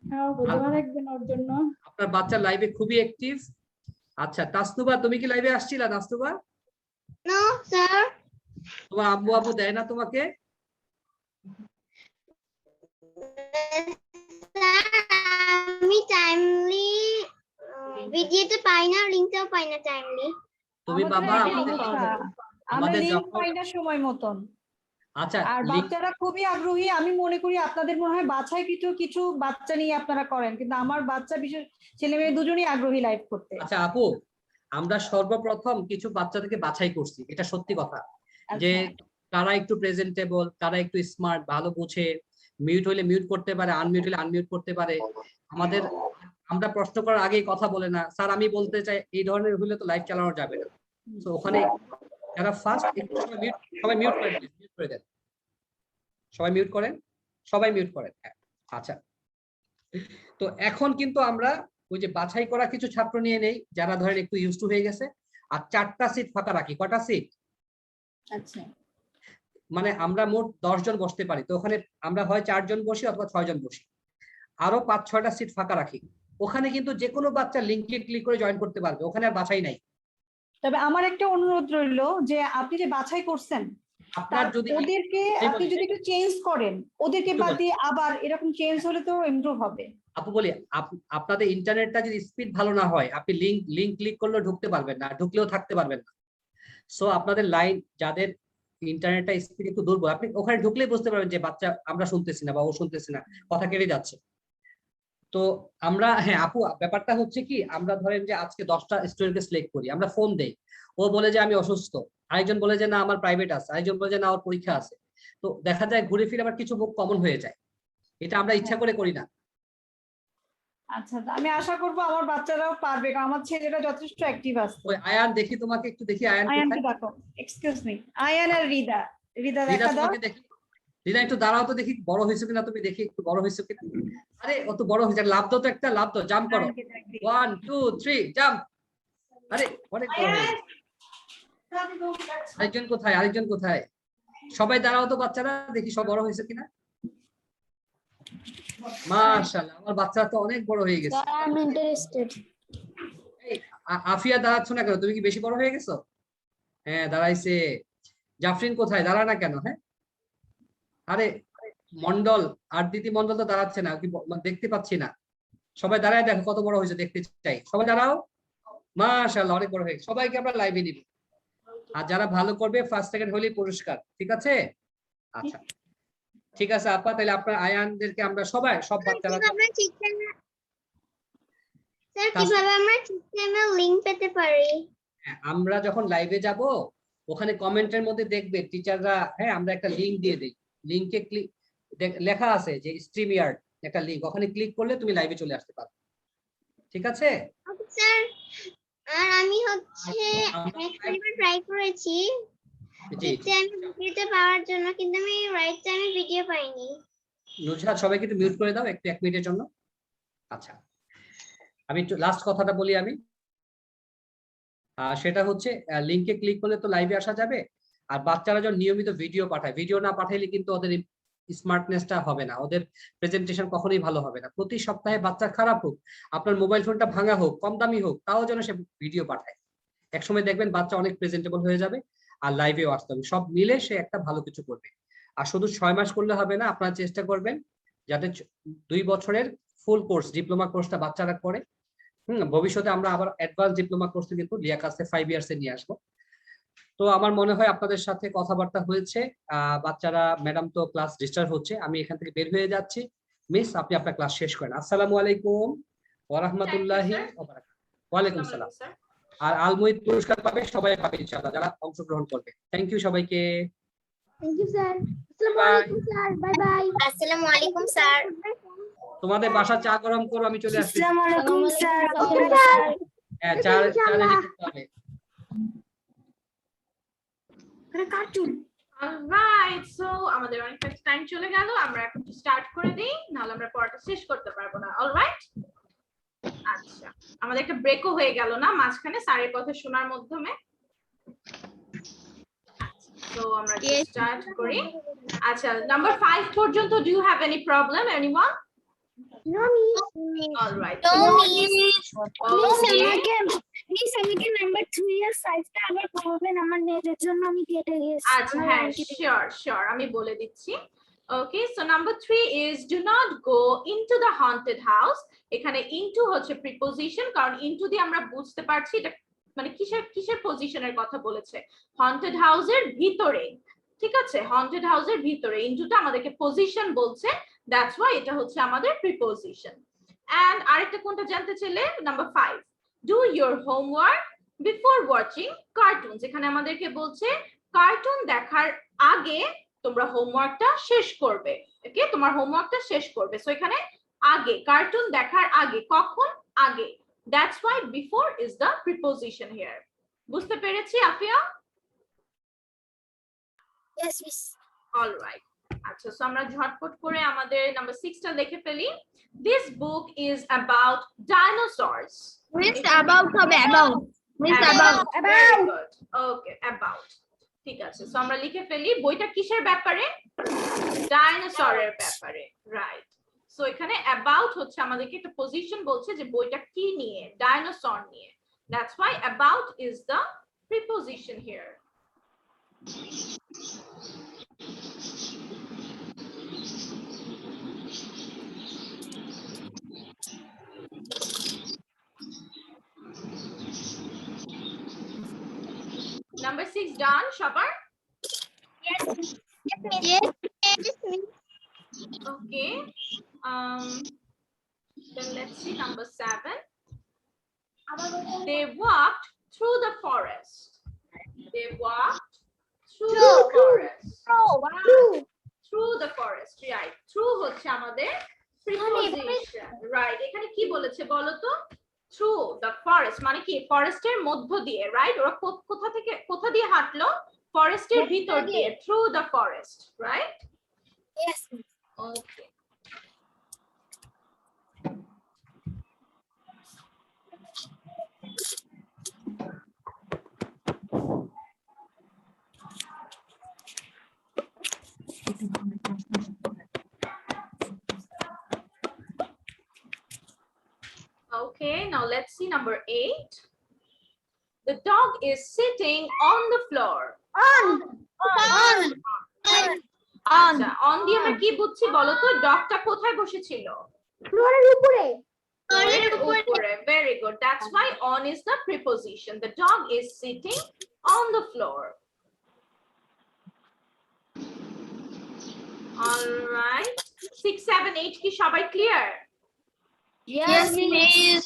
খাওয়াবো, দোয়া রাখবেন ওর জন্য। আপনার বাচ্চা লাইভে খুবই অ্যাক্টিভ। আচ্ছা, তাসনুবা তুমি কি লাইভে আসছিলা? Tasnuva, no sir. তোমার আব্বু আব্বু দেয় না তোমাকে? স্যার আমি টাইমলি ভিডিওতে পাই না, লিংকটাও পাই না টাইমলি। তুমি বাবা আমরা লিংক যখন পাই না সময় মতন। আচ্ছা আর বাচ্চারা খুবই আগ্রহী। আমি মনে করি আপনাদের মনে হয় বাছাইকৃত কিছু বাচ্চা নিয়ে আপনারা করেন, কিন্তু আমার বাচ্চা বিশেষ ছেলে মেয়ে দুজনেই আগ্রহী লাইভ করতে। আচ্ছা আপু, আমরা সর্বপ্রথম কিছু বাচ্চাদেরকে বাছাই করছি, এটা সত্যি কথা, যে তারা একটু প্রেজেন্টেবল, তারা একটু স্মার্ট, ভালো বুঝে, মিউট হইলে মিউট করতে পারে, আনমিউট হইলে আনমিউট করতে পারে। আমাদের, আমরা প্রশ্ন করার আগেই কথা বলে না। স্যার আমি বলতে চাই, এই ধরনের হইলে তো লাইভ চালানো যাবে না। তো ওখানে যারা ফার্স্ট, একটু সবাই মিউট করে দিন, মিউট করে দেন, সবাই মিউট করেন, সবাই মিউট করেন। হ্যাঁ, আচ্ছা, তো এখন কিন্তু আমরা ওই যে বাছাই করা কিছু ছাত্র নিয়ে নেই, যারা ধরেন একটু ইউজ টু হয়ে গেছে, আর 4টা সিট ফাঁকা রাখি। কটা সিট? আচ্ছা, মানে আমরা মোট 10 জন বসতে পারি, তো ওখানে আমরা হয় 4 জন বসি অথবা 6 জন বসি। আরো 5-6টা সিট ফাঁকা রাখি। ওখানে কিন্তু যে কোনো বাচ্চা লিংকে ক্লিক করে জয়েন করতে পারবে, ওখানে আর বাছাই নাই। তবে আমার একটা অনুরোধ রইল, যে আপনি যে বাছাই করছেন আপনার যদি ওদেরকে আপনি যদি একটু চেঞ্জ করেন, ওদেরকে বাদ দিয়ে আবার এরকম চেঞ্জ হলে তো ইমপ্রুভ হবে। আপু বলি, আপনাদের ইন্টারনেটটা যদি স্পিড ভালো না হয়, আপনি লিংক ক্লিক করলেও ঢুকতে পারবেন না, ঢুকলেও থাকতে পারবেন না। সো আপনাদের লাইন, যাদের ইন্টারনেটটা স্পিড একটু দুর্বল, আপনি ওখানে ঢুকলেই বুঝতে পারবেন যে বাচ্চা আমরা শুনতেছি না বা ও শুনতেছি না, কথা কেটে যাচ্ছে। তো আমরা, হ্যাঁ আপু, ব্যাপারটা হচ্ছে কি, আমরা ধরেন যে আজকে 10টা স্টুডেন্টকে সিলেক্ট করি, আমরা ফোন দেই, ও বলে যে আমি অসুস্থ, আরেকজন বলে যে না আমার প্রাইভেট আছে, আরেকজন বলে যে না ওর পরীক্ষা আছে। তো দেখা যায় ঘুরে ফিরে আবার কিছু মুখ কমন হয়ে যায়, এটা আমরা ইচ্ছা করে করি না। আচ্ছা, আমি আশা করব আমার বাচ্চারাও পারবে, কারণ আমার ছেলেরা যথেষ্ট অ্যাক্টিভ আছে। ওই আয়ান, দেখি তোমাকে একটু, দেখি আয়ান আয়ানকে কোথায়? দেখো, এক্সকিউজ মি, আয়ান আর রিদা। রিদা রিদা দেখা দাও। তোমাকে দেখি, রিদা একটু দাঁড়াও তো দেখি, বড় হয়েছে কিনা তুমি, দেখি একটু বড় হয়েছে কিনা। আরে অত বড় হয়েছে, লাভ দাও তো, একটা লাভ দাও, জাম্প করো, 1 2 3 জাম্প। আরে অনেক বড় হয়ে গেছে। আরেকজন কোথায়? আরেকজন কোথায়? সবাই দাঁড়াও তো বাচ্চারা, দেখি সব বড় হয়েছে কিনা। মাশাআল্লাহ, আমার বাচ্চারা তো অনেক বড় হয়ে গেছে। I am interested. আফিয়া দাঁড়াচ্ছ না কেন? তুমি কি বেশি বড় হয়ে গেছো? হ্যাঁ দাঁড়াইছে। জাফরিন কোথায়? দাঁড়া না কেন? হ্যাঁ, আরে মন্ডল আর দিতি মন্ডল তো দাঁড়াচ্ছে না, কি দেখতে পাচ্ছি না। সবাই দাঁড়ায় দেখো কত বড় হয়েছে, দেখতে চাই। সবাই দাঁড়াও। মাশাআল্লাহ, অনেক বড় হয়ে গেছে। সবাইকে আমরা লাইভে নিব, আর যারা ভালো করবে ফার্স্ট সেকেন্ড হলেই পুরস্কার, ঠিক আছে? আচ্ছা ঠিক আছে আপা, তাহলে আপনার আয়ানদেরকে আমরা সব বাচ্চারা স্যার কিভাবে আমরা ঠিক টাইমে লিংক পেতে পারি? আমরা যখন লাইভে যাব, ওখানে কমেন্টের মধ্যে দেখবে টিচাররা, হ্যাঁ আমরা একটা লিংক দিয়ে দিই, লিংকে ক্লিক, লেখা আছে যে স্ট্রিম ইয়ার্ড একটা লিংক, ওখানে ক্লিক করলে তুমি লাইভে চলে আসতে পারবে, ঠিক আছে? স্যার আর আমি হচ্ছে একবার ট্রাই করেছি, জি ঠিক টাইমে ভিডিওটা পাওয়ার জন্য, কিন্তু আমি রাইট টাইমে ভিডিও পাইনি। নুজহাত সবাইকে একটু মিউট করে দাও একটু 1 মিনিটের জন্য। আচ্ছা, আমি একটু লাস্ট কথাটা বলি আমি, সেটা হচ্ছে লিংকে ক্লিক করলে তো লাইভে আসা যাবে। আর বাচ্চারা যখন নিয়মিত ভিডিও পাঠায়, ভিডিও না পাঠাইলে কিন্তু ওদের স্মার্টনেসটা হবে না, ওদের প্রেজেন্টেশন কখনোই ভালো হবে না। প্রতি সপ্তাহে বাচ্চা খারাপ হোক, আপনার মোবাইল ফোনটা ভাঙা হোক, কম দামি হোক, তাও যেন সে ভিডিও পাঠায়। একসময় দেখবেন বাচ্চা অনেক প্রেজেন্টেবল হয়ে যাবে, আর লাইভেও আসতে হবে, সব মিলে সে একটা ভালো কিছু করবে। আর শুধু 6 মাস করলে হবে না, আপনারা চেষ্টা করবেন যাতে 2 বছরের ফুল কোর্স ডিপ্লোমা কোর্সটা বাচ্চারা করে। ভবিষ্যতে আমরা আবার অ্যাডভান্স ডিপ্লোমা কোর্সে কিন্তু লিয়াকাতে 5 ইয়ার্সে নিয়ে আসবো। তো আমার মনে হয় আপনাদের সাথে কথাবার্তা হয়েছে। বাচ্চারা, ম্যাডাম তো ক্লাস ডিস্টার্ব হচ্ছে, আমি এখান থেকে বের হয়ে যাচ্ছি। মিস, আপনি আপনার ক্লাস শেষ করেন। আসসালামু আলাইকুম ওয়া রাহমাতুল্লাহি ওয়া বারাকাতুহু। ওয়া আলাইকুম সালাম। আর আলমুইদ পুরস্কার পাবে, সবাই পাবে ইনশাআল্লাহ যারা অংশগ্রহণ করবে। থ্যাংক ইউ সবাইকে। Thank you sir. আসসালামু আলাইকুম স্যার, বাই বাই। আসসালামু আলাইকুম স্যার। তোমাদের বাসা চা গরম করো, আমি চলে আসছি। আসসালামু আলাইকুম স্যার। হ্যাঁ, চা রেডি করতে হবে। অলরাইট, সো আমাদের অনেকটা টাইম চলে গেল, আমরা এখন স্টার্ট করে দেই, নাহলে আমরা পড়াটা শেষ করতে পারবো না। অলরাইট, আচ্ছা, আমাদের একটা ব্রেকও হয়ে গেল না মাঝখানে স্যারের কথা শোনার মাধ্যমে। তো আমরা স্টার্ট করি। আচ্ছা, নাম্বার 5 পর্যন্ত do you have any problem, anyone? No miss. Alright, please আমাকে নাম্বার 3 আর 5 টা আবার বলবেন, আমার নেটের জন্য আমি কেটে গেছি। আচ্ছা, হ্যাঁ, শিওর, আমি বলে দিচ্ছি। Okay, so number 3 is do not go into the haunted house. এখানে ইনটু হচ্ছে প্রিপোজিশন, কারণ ইনটু দিয়ে আমরা বুঝতে পারছি এটা মানে কিসের পজিশনের কথা বলেছে, হন্টেড হাউসের ভিতরে। ঠিক আছে, হন্টেড হাউসের ভিতরে, ইনটুটা আমাদেরকে পজিশন বলছে, দ্যাটস ওয়াই এটা হচ্ছে আমাদের প্রিপোজিশন। এন্ড আরেকটা কোনটা জানতে চাইলে, number 5, do your homework before watching cartoons. এখানে আমাদেরকে বলছে কার্টুন দেখার আগে তোমরা হোমওয়ার্কটা শেষ করবে। ওকে, তোমার হোমওয়ার্কটা শেষ করবে। সো এখানে আগে, কার্টুন দেখার আগে, কখন? আগে। That's why before is the preposition here. বুঝতে পেরেছি আফিয়া? Yes miss. অলরাইট, আচ্ছা, সো আমরা ঝটপট করে আমাদের নাম্বার 6 টা লিখে ফেলি। This book is about dinosaurs. Miss about হবে, about. Miss about. Very good. Okay, about. ঠিক আছে, সো আমরা লিখে ফেলি বইটা কিসের ব্যাপারে? ডাইনোসরের ব্যাপারে, রাইট। সো এখানে about হচ্ছে আমাদেরকে একটা পজিশন বলছে যে বইটা কি নিয়ে, ডাইনোসর নিয়ে। That's why about is the preposition here. Number 6 done, সবার? Yes miss. Yes miss. Okay. Then let's see number 7. They walked through the forest. They walked through the forest. Through the forest, right? Through হচ্ছে আমাদের preposition, right? এখানে কি বলেছে বলো তো? Through the forest মানে কি? ফরেস্টের মধ্য দিয়ে, right? ওরা কোথা দিয়ে হাঁটলো? ফরেস্টের ভিতর দিয়ে, through the forest, right? Yes miss. Okay. Okay, now let's see number 8. The dog is sitting on the floor. On. আচ্ছা, on দিয়ে আমরা কি বুঝছি বলো তো? ডগটা কোথায় বসেছিল? ফ্লোরের উপরে। ফ্লোরের উপরে। Very good. That's why on is the preposition. The dog is sitting on the floor. All right. 6, 7, 8 কি সবাই clear? Yes miss.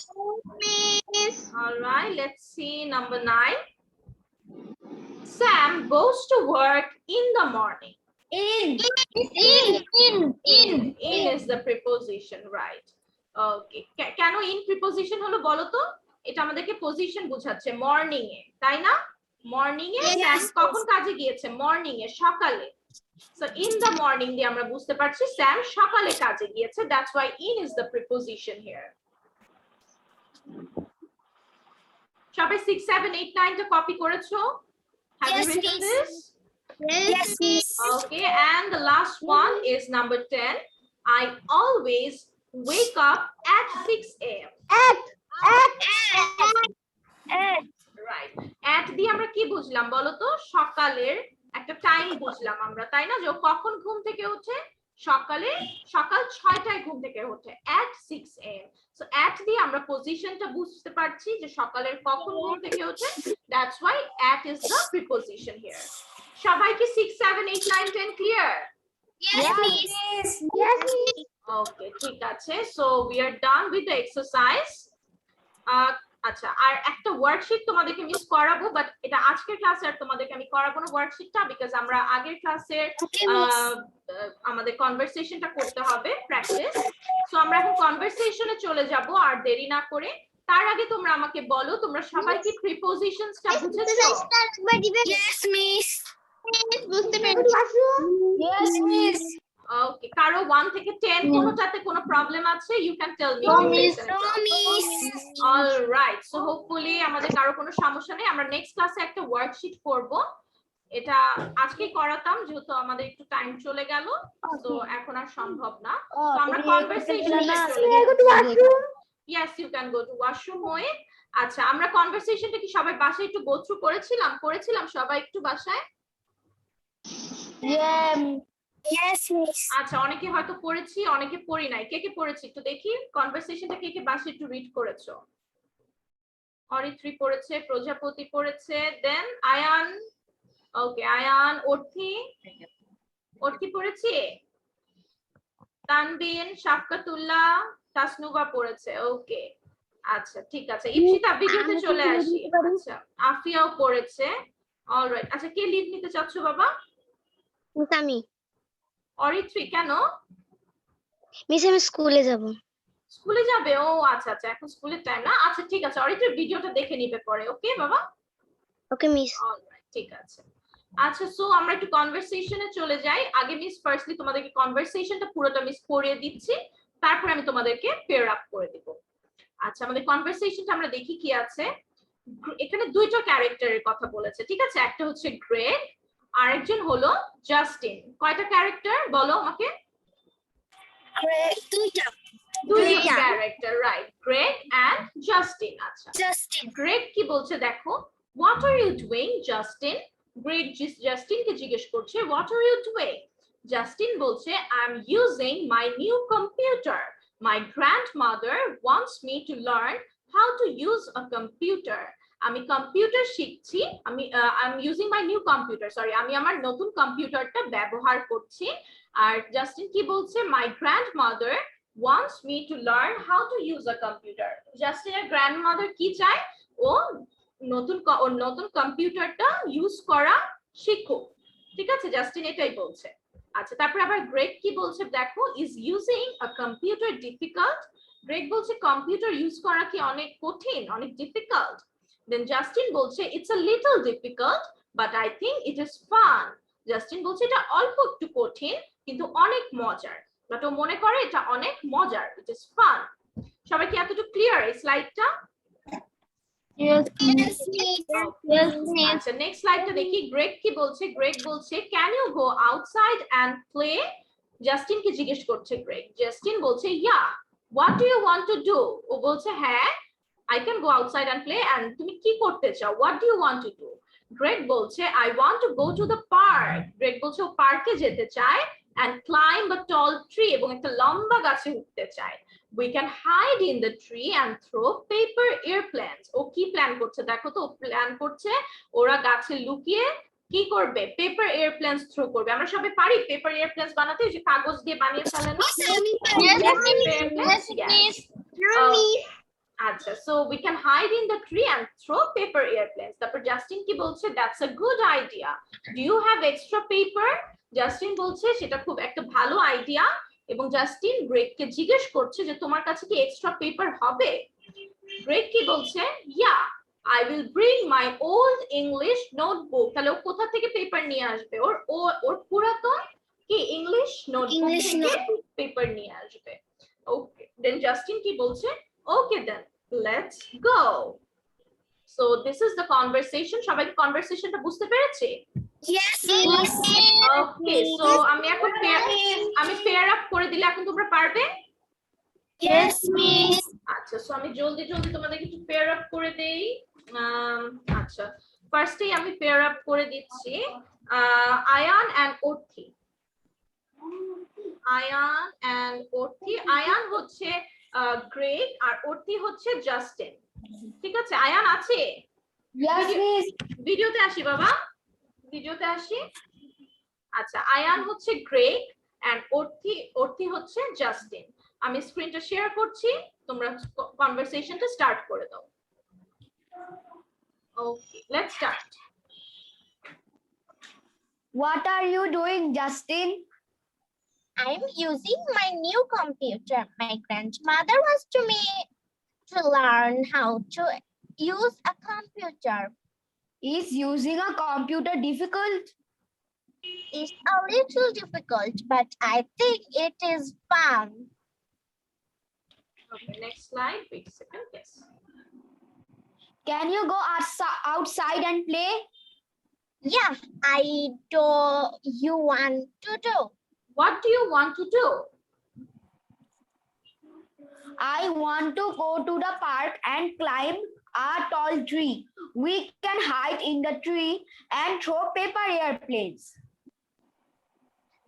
Miss. All right. Let's see number 9. Sam goes to work in the morning. In is the preposition, right? Okay. কেন in preposition হলো বলো তো? এটা আমাদেরকে position বোঝাচ্ছে morning এ, তাই না? মর্নিং এ স্যাম কখন কাজে গিয়েছে? মর্নিং এ, সকালে। সো ইন দ্য মর্নিং দিয়ে আমরা বুঝতে পারছি স্যাম সকালে কাজে গিয়েছে, that's why in is the preposition here. সবাই 6 7 8 9 টা কপি করেছো? Have you Yes, written miss. this? Yes, miss. Okay, and the last one is number 10. I always wake up at 6 a.m. Right. At দিয়ে আমরা কি বুঝলাম বলো তো? সকালের একটা টাইম বুঝলাম আমরা, তাই না? যে ও কখন ঘুম থেকে ওঠে? সকাল 6টায় ঘুম থেকে ওঠে, at 6 a.m. So at দিয়ে আমরা পজিশনটা বুঝতে পারছি যে সকালের কখন ঘুম থেকে ওঠে, that's why at is the preposition here. সবাই কি 6 7 8 9 10 clear? Yes, miss. Okay, ঠিক আছে। So we are done with the exercise. আচ্ছা, আর একটা ওয়ার্কশিট তোমাদেরকে মিস করাবো, বাট এটা আজকের ক্লাসে আর তোমাদেরকে আমি করাবো না ওয়ার্কশিটটা, বিকজ আমরা আগের ক্লাসের Okay, miss. আমাদের কনভারসেশনটা করতে হবে, প্র্যাকটিস। সো আমরা এখন কনভারসেশনে চলে যাব আর দেরি না করে। তার আগে তোমরা আমাকে বলো, তোমরা সবাই কি প্রিপোজিশনসটা বুঝেছো? Yes, miss. বুঝতে পেরেছি। Yes, miss. ওকে, কারো 1 থেকে 10 কোনটাতে কোনো প্রবলেম আছে? You can tell me. No, miss. Alright, so hopefully আমাদের কারো কোনো সমস্যা নেই। আমরা নেক্সট ক্লাসে একটা ওয়ার্কশিট করব, এটা আজকেই করাতাম, যেহেতু আমাদের একটু টাইম চলে গেল, তো এখন আর সম্ভব না। তো আমরা কনভারসেশনে চলে যাব। Yes, you can go to washroom হয়ে। আচ্ছা, আমরা কনভারসেশনটা কি সবাই বাসায় একটু গো থ্রু করেছিলাম সবাই একটু বাসায়? Yes, miss. আচ্ছা, অনেকে হয়তো পড়েছি, অনেকে পড়ি নাই। কে কে পড়েছি একটু দেখি কনভারসেশনটা, কে কে বাসায় একটু রিড করেছো? অরিত্রী পড়েছে, প্রজাপতি পড়েছে, দেন আয়ান। ওকে, আয়ান, অর্থি পড়েছি, তানবিন, শাফকাতুল্লাহ, তাসনুবা পড়েছে। ওকে, আচ্ছা ঠিক আছে। ইপসিতা, ভিডিওতে চলে আসি। আচ্ছা, আফিয়াও পড়েছে। অলরাইট, আচ্ছা কে লিভ নিতে চাচ্ছো বাবা? আমি অরিত্রী, কেন? মিস আমি স্কুলে যাব। স্কুলে যাবে? ও আচ্ছা আচ্ছা, এখন স্কুলের টাইম না। আচ্ছা ঠিক আছে, অরিত্রী ভিডিওটা দেখে নিবে পরে। ওকে বাবা? ওকে মিস। অলরাইট, ঠিক আছে। আচ্ছা, সো আমরা একটু কনভারসেশনে চলে যাই। আগে মিস ফার্স্টলি তোমাদেরকে কনভারসেশনটা পুরোটা মিস পড়িয়ে দিচ্ছি, তারপর আমি তোমাদেরকে পেয়ার আপ করে দিব। আচ্ছা, আমাদের কনভারসেশনটা আমরা দেখি কি আছে। এখানে দুইটা ক্যারেক্টারের কথা বলেছে, ঠিক আছে? একটা হচ্ছে গ্রেগ, আরেকজন হলো জাস্টিন। কয়টা ক্যারেক্টার বলো আমাকে? দুইটা character, right, Greg and Justin. আচ্ছা, Justin. গ্রেগ কি বলছে দেখো, what are you doing Justin? Greg জাস্টিনকে জিজ্ঞেস করছে what are you doing. Justin বলছে I am using my new computer, my grandmother wants me to learn how to use a computer. আমি computer শিখছি, I am using my new computer, sorry, আমি আমার নতুন কম্পিউটারটা ব্যবহার করছি। আর জাস্টিন কি বলছে, my grandmother wants me to learn how to use a computer. জাস্টিনের গ্র্যান্ডমাদার কি চায়? ও নতুন কম্পিউটারটা ইউজ করা শিখুক, ঠিক আছে? জাস্টিন এটাই বলছে। আচ্ছা, তারপর আবার গ্রেগ কি বলছে দেখো, is using a computer difficult? Greg বলছে কম্পিউটার ইউজ করা কি অনেক কঠিন, অনেক ডিফিকাল্ট? দেন জাস্টিন বলছে it's a little difficult but I think it is fun. Justin বলছে এটা অল্প একটু কঠিন কিন্তু অনেক মজার, বাট ও মনে করে এটা অনেক মজার, ইট ইজ ফান। সবাই কি এতটুকু ক্লিয়ার এই স্লাইডটা? আচ্ছা, নেক্সট স্লাইডটা দেখি। গ্রেগ কি বলছে, গ্রেগ বলছে can you go outside and play? Justin কি জিজ্ঞেস করছে গ্রেগ। জাস্টিন বলছে yeah, what do you want to do? ও বলছে হ্যাঁ, I can go outside and play, and তুমি কি করতে চাও? What do you want to do? Greg বলছে I want to go to the park. Greg বলছে ও পার্কে যেতে চায় and climb a tall tree, এবং একটা লম্বা গাছে উঠতে চায়। We can hide in the tree and throw paper airplanes. ও কি প্ল্যান করছে দেখো তো, প্ল্যান করছে ওরা গাছে লুকিয়ে কি করবে, পেপার এয়ারপ্লেনস থ্রো করবে। আমরা সবাই পারি পেপার এয়ারপ্লেনস বানাতে, যে কাগজ দিয়ে বানিয়ে ফেলে না? আচ্ছা, so we can hide in the tree and throw paper airplanes. তারপর জাস্টিন কি বলছে, that's a good idea. Do you have extra paper? Justin বলছে সেটা খুব একটা ভালো আইডিয়া, এবং জাস্টিন গ্রেগকে জিজ্ঞেস করছে যে তোমার কাছে কি এক্সট্রা পেপার হবে? গ্রেগ কি বলছে, ইয়া, I will bring my old English notebook. তাহলে ও কোথা থেকে পেপার নিয়ে আসবে? ওর পুরাতন কি ইংলিশ নোটবুক English থেকে পেপার নিয়ে আসবে। ওকে, দেন জাস্টিন কি বলছে? Okay then let's go. So this is the conversation. সবাই কনভারসেশনটা বুঝতে পেরেছে? Yes, Miss. ওকে, সো আমি এখন পেয়ার আপ করে দিলে এখন তোমরা পারবে? Yes, Miss. আচ্ছা, সো আমি জলদি তোমাদেরকে একটু পেয়ার আপ করে দেই। আচ্ছা, ফার্স্টেই আমি পেয়ার আপ করে দিচ্ছি আয়ান এন্ড অর্থি। আয়ান এন্ড অর্থি। আয়ান হচ্ছে গ্রেগ আর অর্থি হচ্ছে জাস্টিন। ঠিক আছে, আয়ান আছে? Yes, Miss. ভিডিওতে আসি বাবা, ভিডিওতে আসি। আচ্ছা, আয়ান হচ্ছে গ্রেগ এন্ড অর্থি হচ্ছে জাস্টিন। আমি স্ক্রিনটা শেয়ার করছি, তোমরা কনভারসেশনটা স্টার্ট করে দাও। Okay, let's start. What are you doing, Justin? I'm using my new computer. My grandmother wants me to learn how to use a computer. Is using a computer difficult? It's a little difficult, but I think it is fun. Okay, next slide. Wait a second. Yes. Can you go outside and play? Yeah, I do. You want to do? What do you want to do? I want to go to the park and climb a tall tree. We can hide in the tree and throw paper airplanes.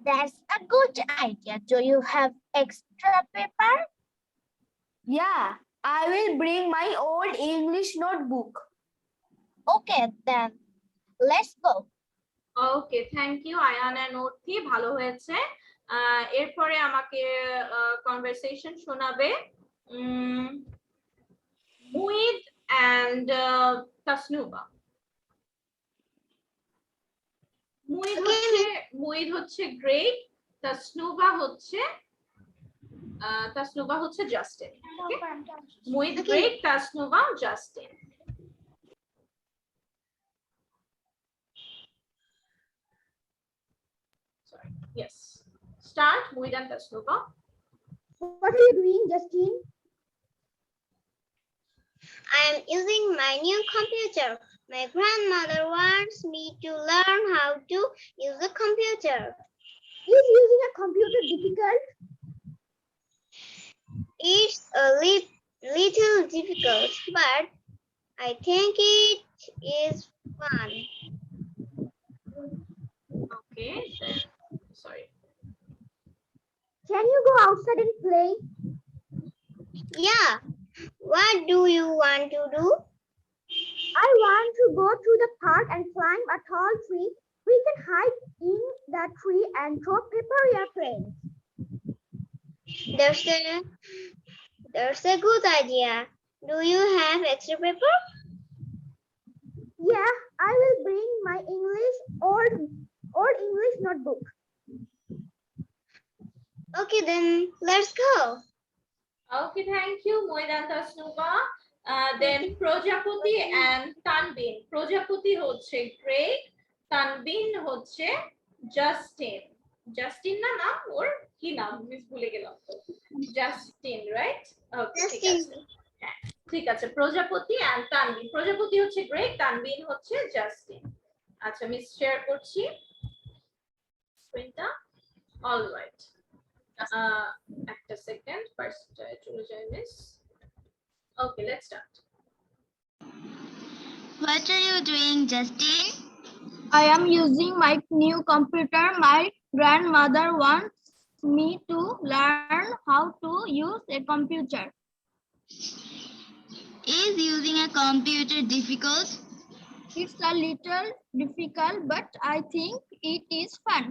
That's a good idea. Do you have extra paper? Yeah, I will bring my old English notebook. Okay, then let's go. Okay, thank you Ayan and Orthi, ভালো হয়েছে। এরপরে আমাকে conversation শোনাবে Muid and Tasnuva. Muid হচ্ছে Greg, Tasnuba হচ্ছে Justin. Muid Greg, Tasnuba Justin. Yes. Start with and Tasnuba. What are you doing, Justin? I am using my new computer. My grandmother wants me to learn how to use a computer. Is using a computer difficult? It's a little difficult, but I think it is fun. Okay. Sorry. Can you go outside and play? Yeah. What do you want to do? I want to go to the park and climb a tall tree. We can hide in the tree and throw paper airplanes. That's a good idea. Do you have extra paper? Yeah, I will bring my old English notebook. Okay, then let's go. Okay, thank you, Moid and Tasnuba. Then Projapati and Tanvin. Projapati হচ্ছে Greg, তানবিন হচ্ছে Justin. Justin না নাম ওর কি নাম miss ভুলে গেলাম তো। Justin, right? ওকে, ঠিক আছে। হ্যাঁ, ঠিক আছে। প্রজাপতি এন্ড তানবিন। প্রজাপতি হচ্ছে গ্রেগ, তানবিন হচ্ছে জাস্টিন। আচ্ছা, মিস শেয়ার করছি স্ক্রিনটা। অলরাইট, একটা সেকেন্ড, ফার্স্ট চলে যায় miss. Okay, let's start. What are you doing, Justin? I am using my new computer. My grandmother wants me to learn how to use a computer. Is using a computer difficult? It's a little difficult, but I think it is fun.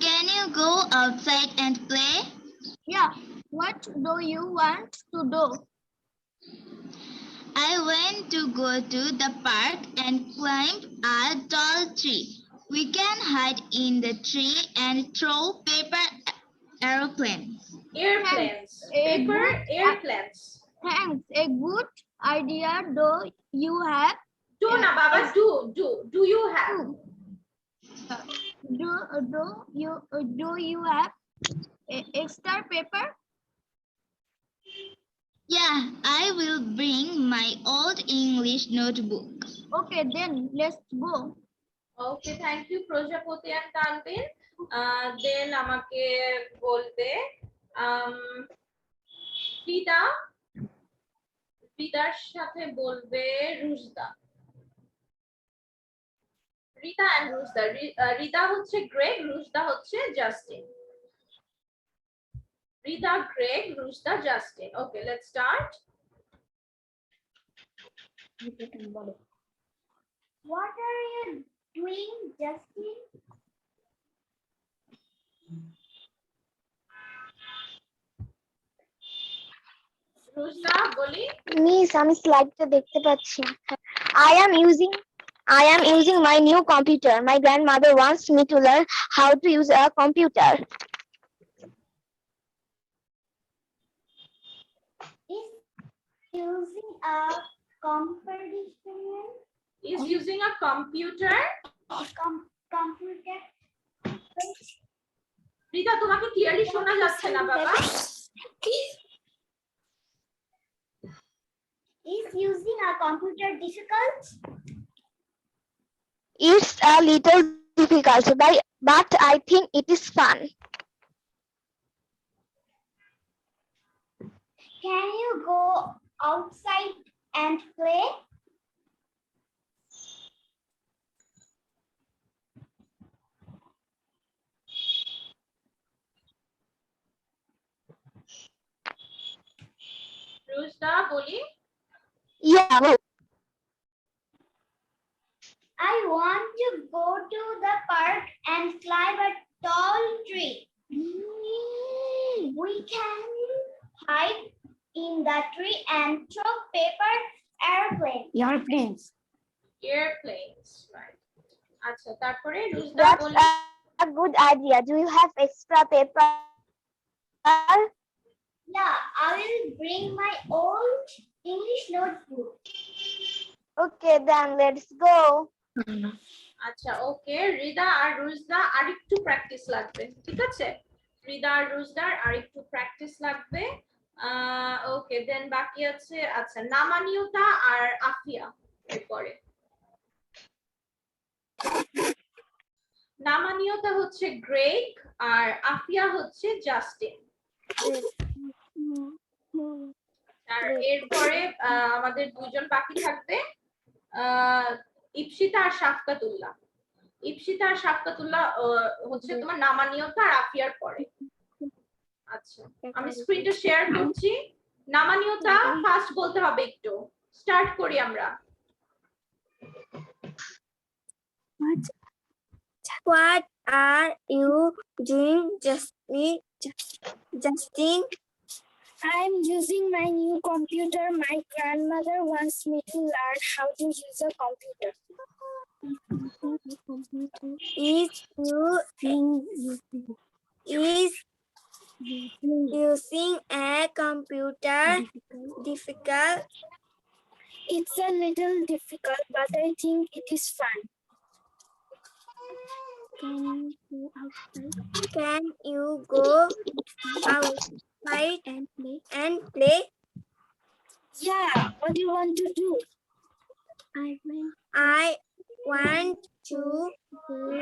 Can you go outside and play? Yeah, what do you want to do? I want to go to the park and climb a tall tree. We can hide in the tree and throw paper airplanes. Airplanes. Paper airplanes. Thanks, a good idea do you have? Do na baba, do you have? Do you have extra paper? Yeah, I will bring my old English notebook. Okay, then let's go. Okay, thank you Prajapati and Tanbin. Then আমাকে বলবে ফিদা, ফিদার সাথে বলবে Rujda. Rita and Rujda. Rita হচ্ছে Greg, Rujda হচ্ছে Justin. Rita, Greg, Rujda, Justin. Okay, let's start. What are you doing, Justin? Rujda বলি। Miss, আমি স্লাইডটা দেখতে পাচ্ছি। I am using my new computer. My grandmother wants me to learn how to use a computer. Is using a competition Is using a computer. computer Rita, তোমাকে clearly শোনা যাচ্ছে না বাবা। Is using a computer difficult? It's a little difficult, but I think it is fun. Can you go outside and play? রুজদা বলি। Yeah. I want to go to the park and climb a tall tree. We can hide in the tree and throw paper airplanes. Airplanes. Airplanes, right. আচ্ছা, তারপরে রুজদা বলি। A good idea. Do you have extra paper? Yeah, I will bring my old English notebook. Okay, then let's go. আচ্ছা, ওকে, রিদা আর রুজদা আরেকটু practice লাগবে, ঠিক আছে? রিদা আর রুজদার আরেকটু practice লাগবে। ওকে, দেন বাকি আছে আচ্ছা নামানিয়তা আর আফিয়া। এরপরে নামানিয়তা হচ্ছে গ্রেগ আর আফিয়া হচ্ছে জাস্টিন। আর এরপরে আমাদের দুইজন বাকি থাকবে, ইপসিতা আর শাফকাতুল্লাহ। ইপসিতা আর শাফকাতুল্লাহ হচ্ছে তোমার নামানিয়তা আর আফিয়ার পরে। আচ্ছা, আমি স্ক্রিনটা শেয়ার করছি। নামানিয়তা ফার্স্ট বলতে হবে একটু। স্টার্ট করি আমরা। What are you doing, Justin? I'm using my new computer. My grandmother wants me to learn how to use a computer. Is using a computer difficult? It's a little difficult, but I think it is fun. Can you go outside and play? Yeah, what do you want to do? I want to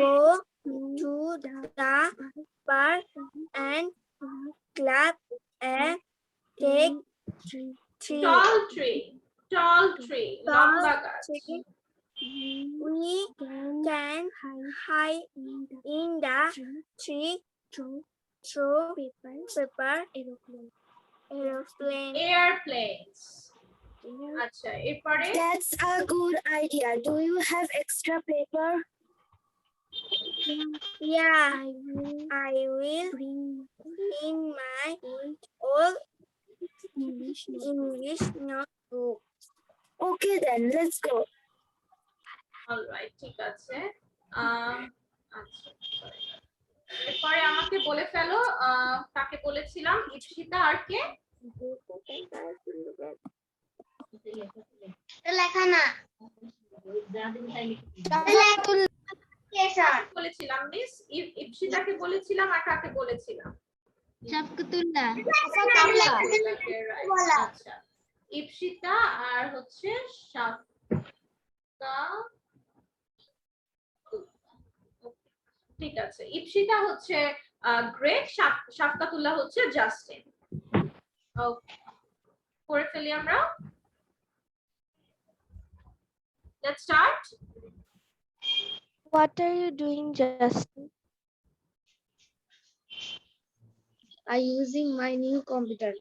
go to the park and climb a big tree. Tall tree, লম্বা গাছ। We can hide in the tree, throw paper, Airplanes. আচ্ছা, এরপরে That's a good idea. Do you have extra paper? Yeah, I will bring my old English notebook. Okay, then let's go. Alright, ঠিক আছে। আচ্ছা, sorry. এরপরে আমাকে বলে ফেলো, কাকে বলেছিলাম? ইপসিতা আর কে? লেখা না বলেছিলাম মিস ইপসিতাকে বলেছিলাম আর কাকে বলেছিলাম? শাফকাতুল্লাহ। শাফকাতুল্লাহকে, right, আচ্ছা ইপসিতা আর হচ্ছে শাফকা, ঠিক আছে। ইপসিতা হচ্ছে গ্রেট, শাফকাতুল্লাহ হচ্ছে জাস্টিন। ওকে, করে ফেলি আমরা। Let's start. What are you doing, Justin? I'm using my new computer.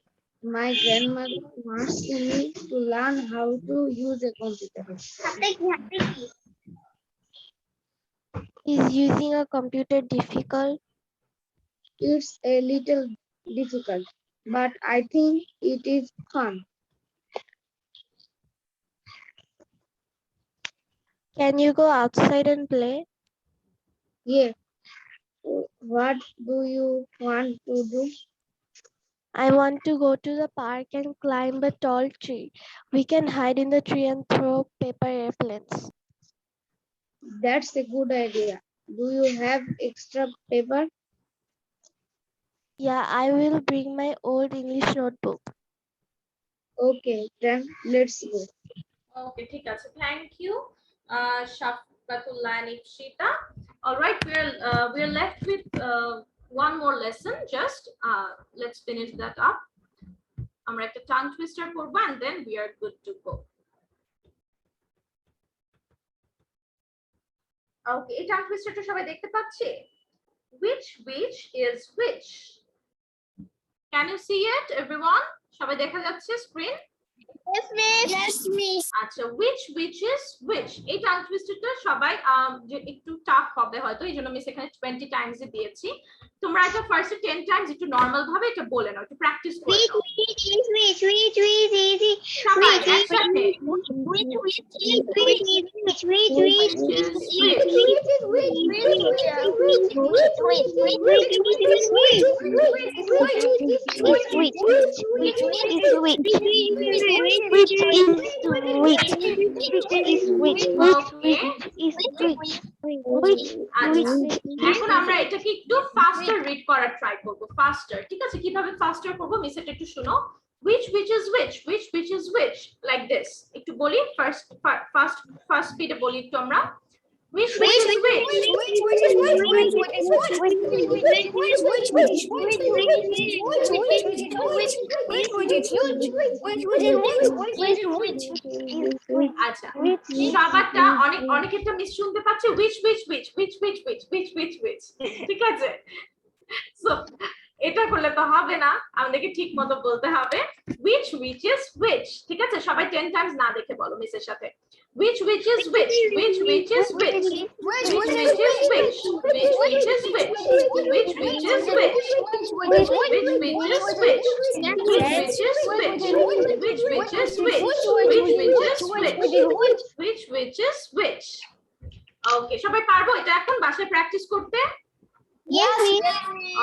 My grandmother wants me to learn how to use a computer. Is using a computer difficult? It's a little difficult, but I think it is fun. Can you go outside and play? Yeah. What do you want to do? I want to go to the park and climb a tall tree. We can hide in the tree and throw paper airplanes. That's a good idea. Do you have extra paper? Yeah, I will bring my old English notebook. Okay, then let's go. Okay, ঠিক আছে, thank you শাফকাতুল্লাহ and Ipsita. All right, we're left with one more lesson. Just let's finish that up. আমরা একটা tongue twister করব and then we are good to go. Okay, এই tongue twisterটা সবাই দেখতে পাচ্ছে? Which is which? Can you see it, everyone? সবাই দেখা যাচ্ছে screen? Yes, miss. Yes, miss. আচ্ছা, which is which? এই টাং টুইস্টারটা সবাই যে একটু টাফ হবে হয়তো, এইজন্য মিস এখানে 20 টাইমস দিয়েছি। তোমরা এটা ফার্স্টে 10 টাইমস একটু নরমাল ভাবে এটা বলে নাও, একটু প্র্যাকটিস করে নাও। সবাই একসাথে এখন আমরা এটাকে একটু ফাস্টার রিড করার ট্রাই করব। ফাস্টার, ঠিক আছে? কিভাবে ফাস্টার করব মিস এটা একটু শুনো। which is which, which is which, like this একটু বলি। ফার্স্ট স্পিডে বলি একটু আমরা। which is which, আচ্ছা সবারটা অনেকেরটা মিস শুনতে পাচ্ছে which, ঠিক আছে? সো এটা করলে তো হবে না, আমাদেরকে ঠিক মতো বলতে হবে which is which, ঠিক আছে? সবাই 10 টাইমস না দেখে বলো মিসের সাথে। which is which, which is which, which is which, which is which, which is which, which is which, which is which, which is which, which is which, which is which. ওকে, সবাই পারবো এটা এখন বাসায় practice করতে? Yes,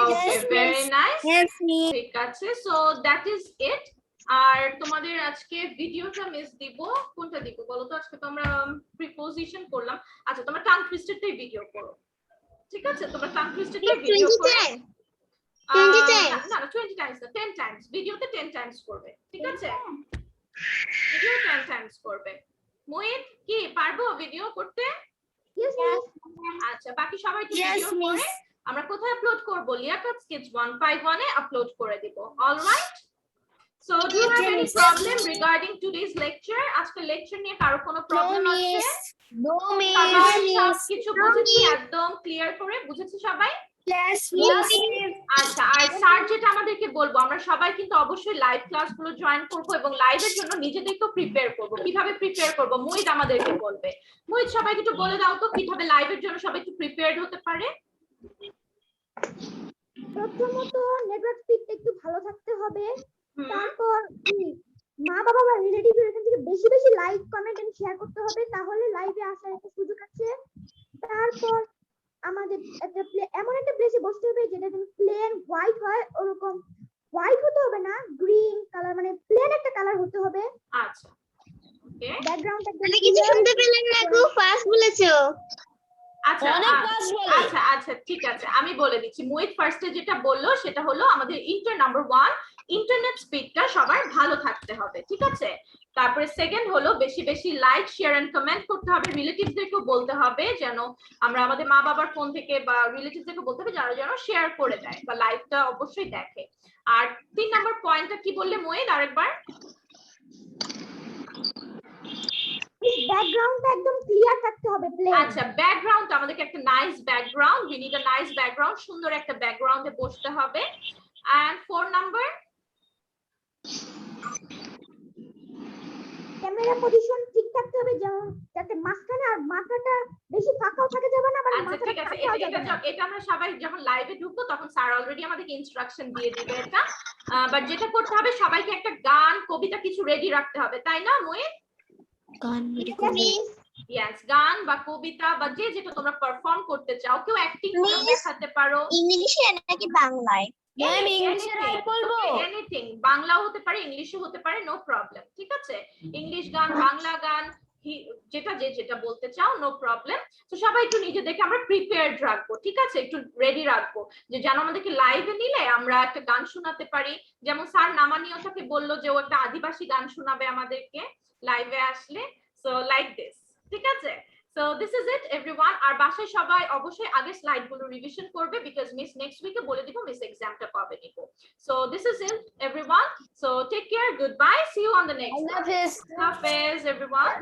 Okay, very nice. Yes, ঠিক আছে, so that is it. আর তোমাদের আজকে ভিডিওটা মিস দিব, কোনটা দিব বলো তো? আজকে তো আমরা প্রিপোজিশন করলাম। আচ্ছা, তোমরা টাং টুইস্টারটাই ভিডিও করো, ঠিক আছে? তোমরা টাং টুইস্টারটাই ভিডিও করো। না 20 টাইমস না, 10 টাইমস। ভিডিওতে 10 টাইমস করবে, ঠিক আছে? ভিডিও 10 টাইমস করবে। মুহিত কি পারবো ভিডিও করতে? Yes, আচ্ছা, বাকি সবাই তো ভিডিও করে আমরা কোথায় আপলোড করব? লিয়াকাতস কিডস 151 এ আপলোড করে দিব। Alright, so do you have any problem regarding today's lecture? আজকে লেকচার নিয়ে কারো কোনো প্রবলেম আছে? no, miss. সবাই সবকিছু বুঝেছি একদম ক্লিয়ার করে? বুঝেছি সবাই? Yes, miss. আচ্ছা, আর স্যার যেটা আমাদেরকে বলবো, আমরা সবাই কিন্তু অবশ্যই লাইভ ক্লাসগুলো জয়েন করব এবং লাইভের জন্য নিজেদেরকে প্রিপেয়ার করব। কিভাবে প্রিপেয়ার করব মুহিত আমাদেরকে বলবে। মুহিত সবাইকে একটু বলে দাও তো কিভাবে লাইভের জন্য সবাই একটু প্রিপেয়ার্ড হতে পারে। প্রথমত নেটওয়ার্ক স্পিডটা একটু ভালো থাকতে হবে, তারপর মা বাবা বা রিলেটিভ এখান থেকে বেশি বেশি লাইক কমেন্ট এন্ড শেয়ার করতে হবে, তাহলে লাইভে আসার একটা সুযোগ আছে। তারপর আমাদের একটা এমন একটা প্লেসে বসতে হবে যেটা যেন প্লেন হোয়াইট হয়, ওরকম হোয়াইট হতে হবে না, গ্রিন কালার, মানে প্লেন একটা কালার হতে হবে। আচ্ছা, ওকে ব্যাকগ্রাউন্ড একদম মানে কিছু শুনতে পেলেন না গো, ফার্স্ট বলেছো। আচ্ছা অনেক fast বলে। আচ্ছা আচ্ছা ঠিক আছে, আমি বলে দিচ্ছি। মুহিত ফার্স্টে যেটা বললো সেটা হলো আমাদের নাম্বার 1 ইন্টারনেট স্পিডটা সবার ভালো থাকতে হবে, ঠিক আছে। তারপরে সেকেন্ড হলো বেশি বেশি লাইক শেয়ার এন্ড কমেন্ট করতে হবে, রিলেটিভসদেরকেও বলতে হবে যেন আমরা আমাদের মা বাবার ফোন থেকে বা রিলেটিভসদেরকে বলতে হবে যেন শেয়ার করে দেয় বা লাইভটা অবশ্যই দেখে। আর 3 নাম্বার পয়েন্টটা কি বললে মুহিত আরেকবার? ব্যাকগ্রাউন্ডটা একদম ক্লিয়ার থাকতে হবে প্লিজ। আচ্ছা ব্যাকগ্রাউন্ড আমাদেরকে একটা nice background, we need a nice background, সুন্দর একটা ব্যাকগ্রাউন্ডে বসতে হবে। এন্ড 4 নাম্বার ক্যামেরা পজিশন ঠিক থাকতে হবে যেমন যাতে মাঝখানে আর মাথাটা বেশি ফাঁকাও থাকে যাবে না আবার আচ্ছা মাথাটা ঠিক আছে, ফাঁকাও যাবে না। এটা আমরা সবাই যখন লাইভে ঢুকবো তখন স্যার অলরেডি আমাদেরকে ইনস্ট্রাকশন দিয়ে দিবে এটা। বাট যেটা করতে হবে সবাইকে একটা গান কবিতা কিছু রেডি রাখতে হবে, তাই না মুহিত? ইয়েস, গান বা কবিতা বা যে যেটা তোমরা পারফর্ম করতে চাও, কেউ অ্যাক্টিং করে দেখাতে পারো। ইংলিশে নাকি বাংলায়? ম্যাম ইংলিশে রাইট বলবো? এনিথিং, বাংলাও হতে পারে ইংলিশও হতে পারে, নো প্রবলেম, ঠিক আছে। ইংলিশ গান, বাংলা গান, যেটা যেটা বলতে চাও, নো প্রবলেম। তো সবাই একটু নিজেদেরকে আমরা প্রিপেয়ার্ড রাখবো, ঠিক আছে, একটু রেডি রাখবো যে যেন আমাদেরকে লাইভে নিলে আমরা একটা গান শোনাতে পারি। যেমন স্যার নামানিয়তাকে বললো যে ও একটা আদিবাসী গান শোনাবে আমাদেরকে লাইভে আসলে, সো লাইক দিস, ঠিক আছে। So this is it everyone. আর বাসায় সবাই অবশ্যই আগে স্লাইড গুলো রিভিশন করবে বিকজ মিস নেক্সট উইকে বলে দিব মিস এক্সামটা কবে নিব। So this is it everyone. So take care, goodbye, see you on the next one. আল্লাহ হাফেজ। Hafiz everyone.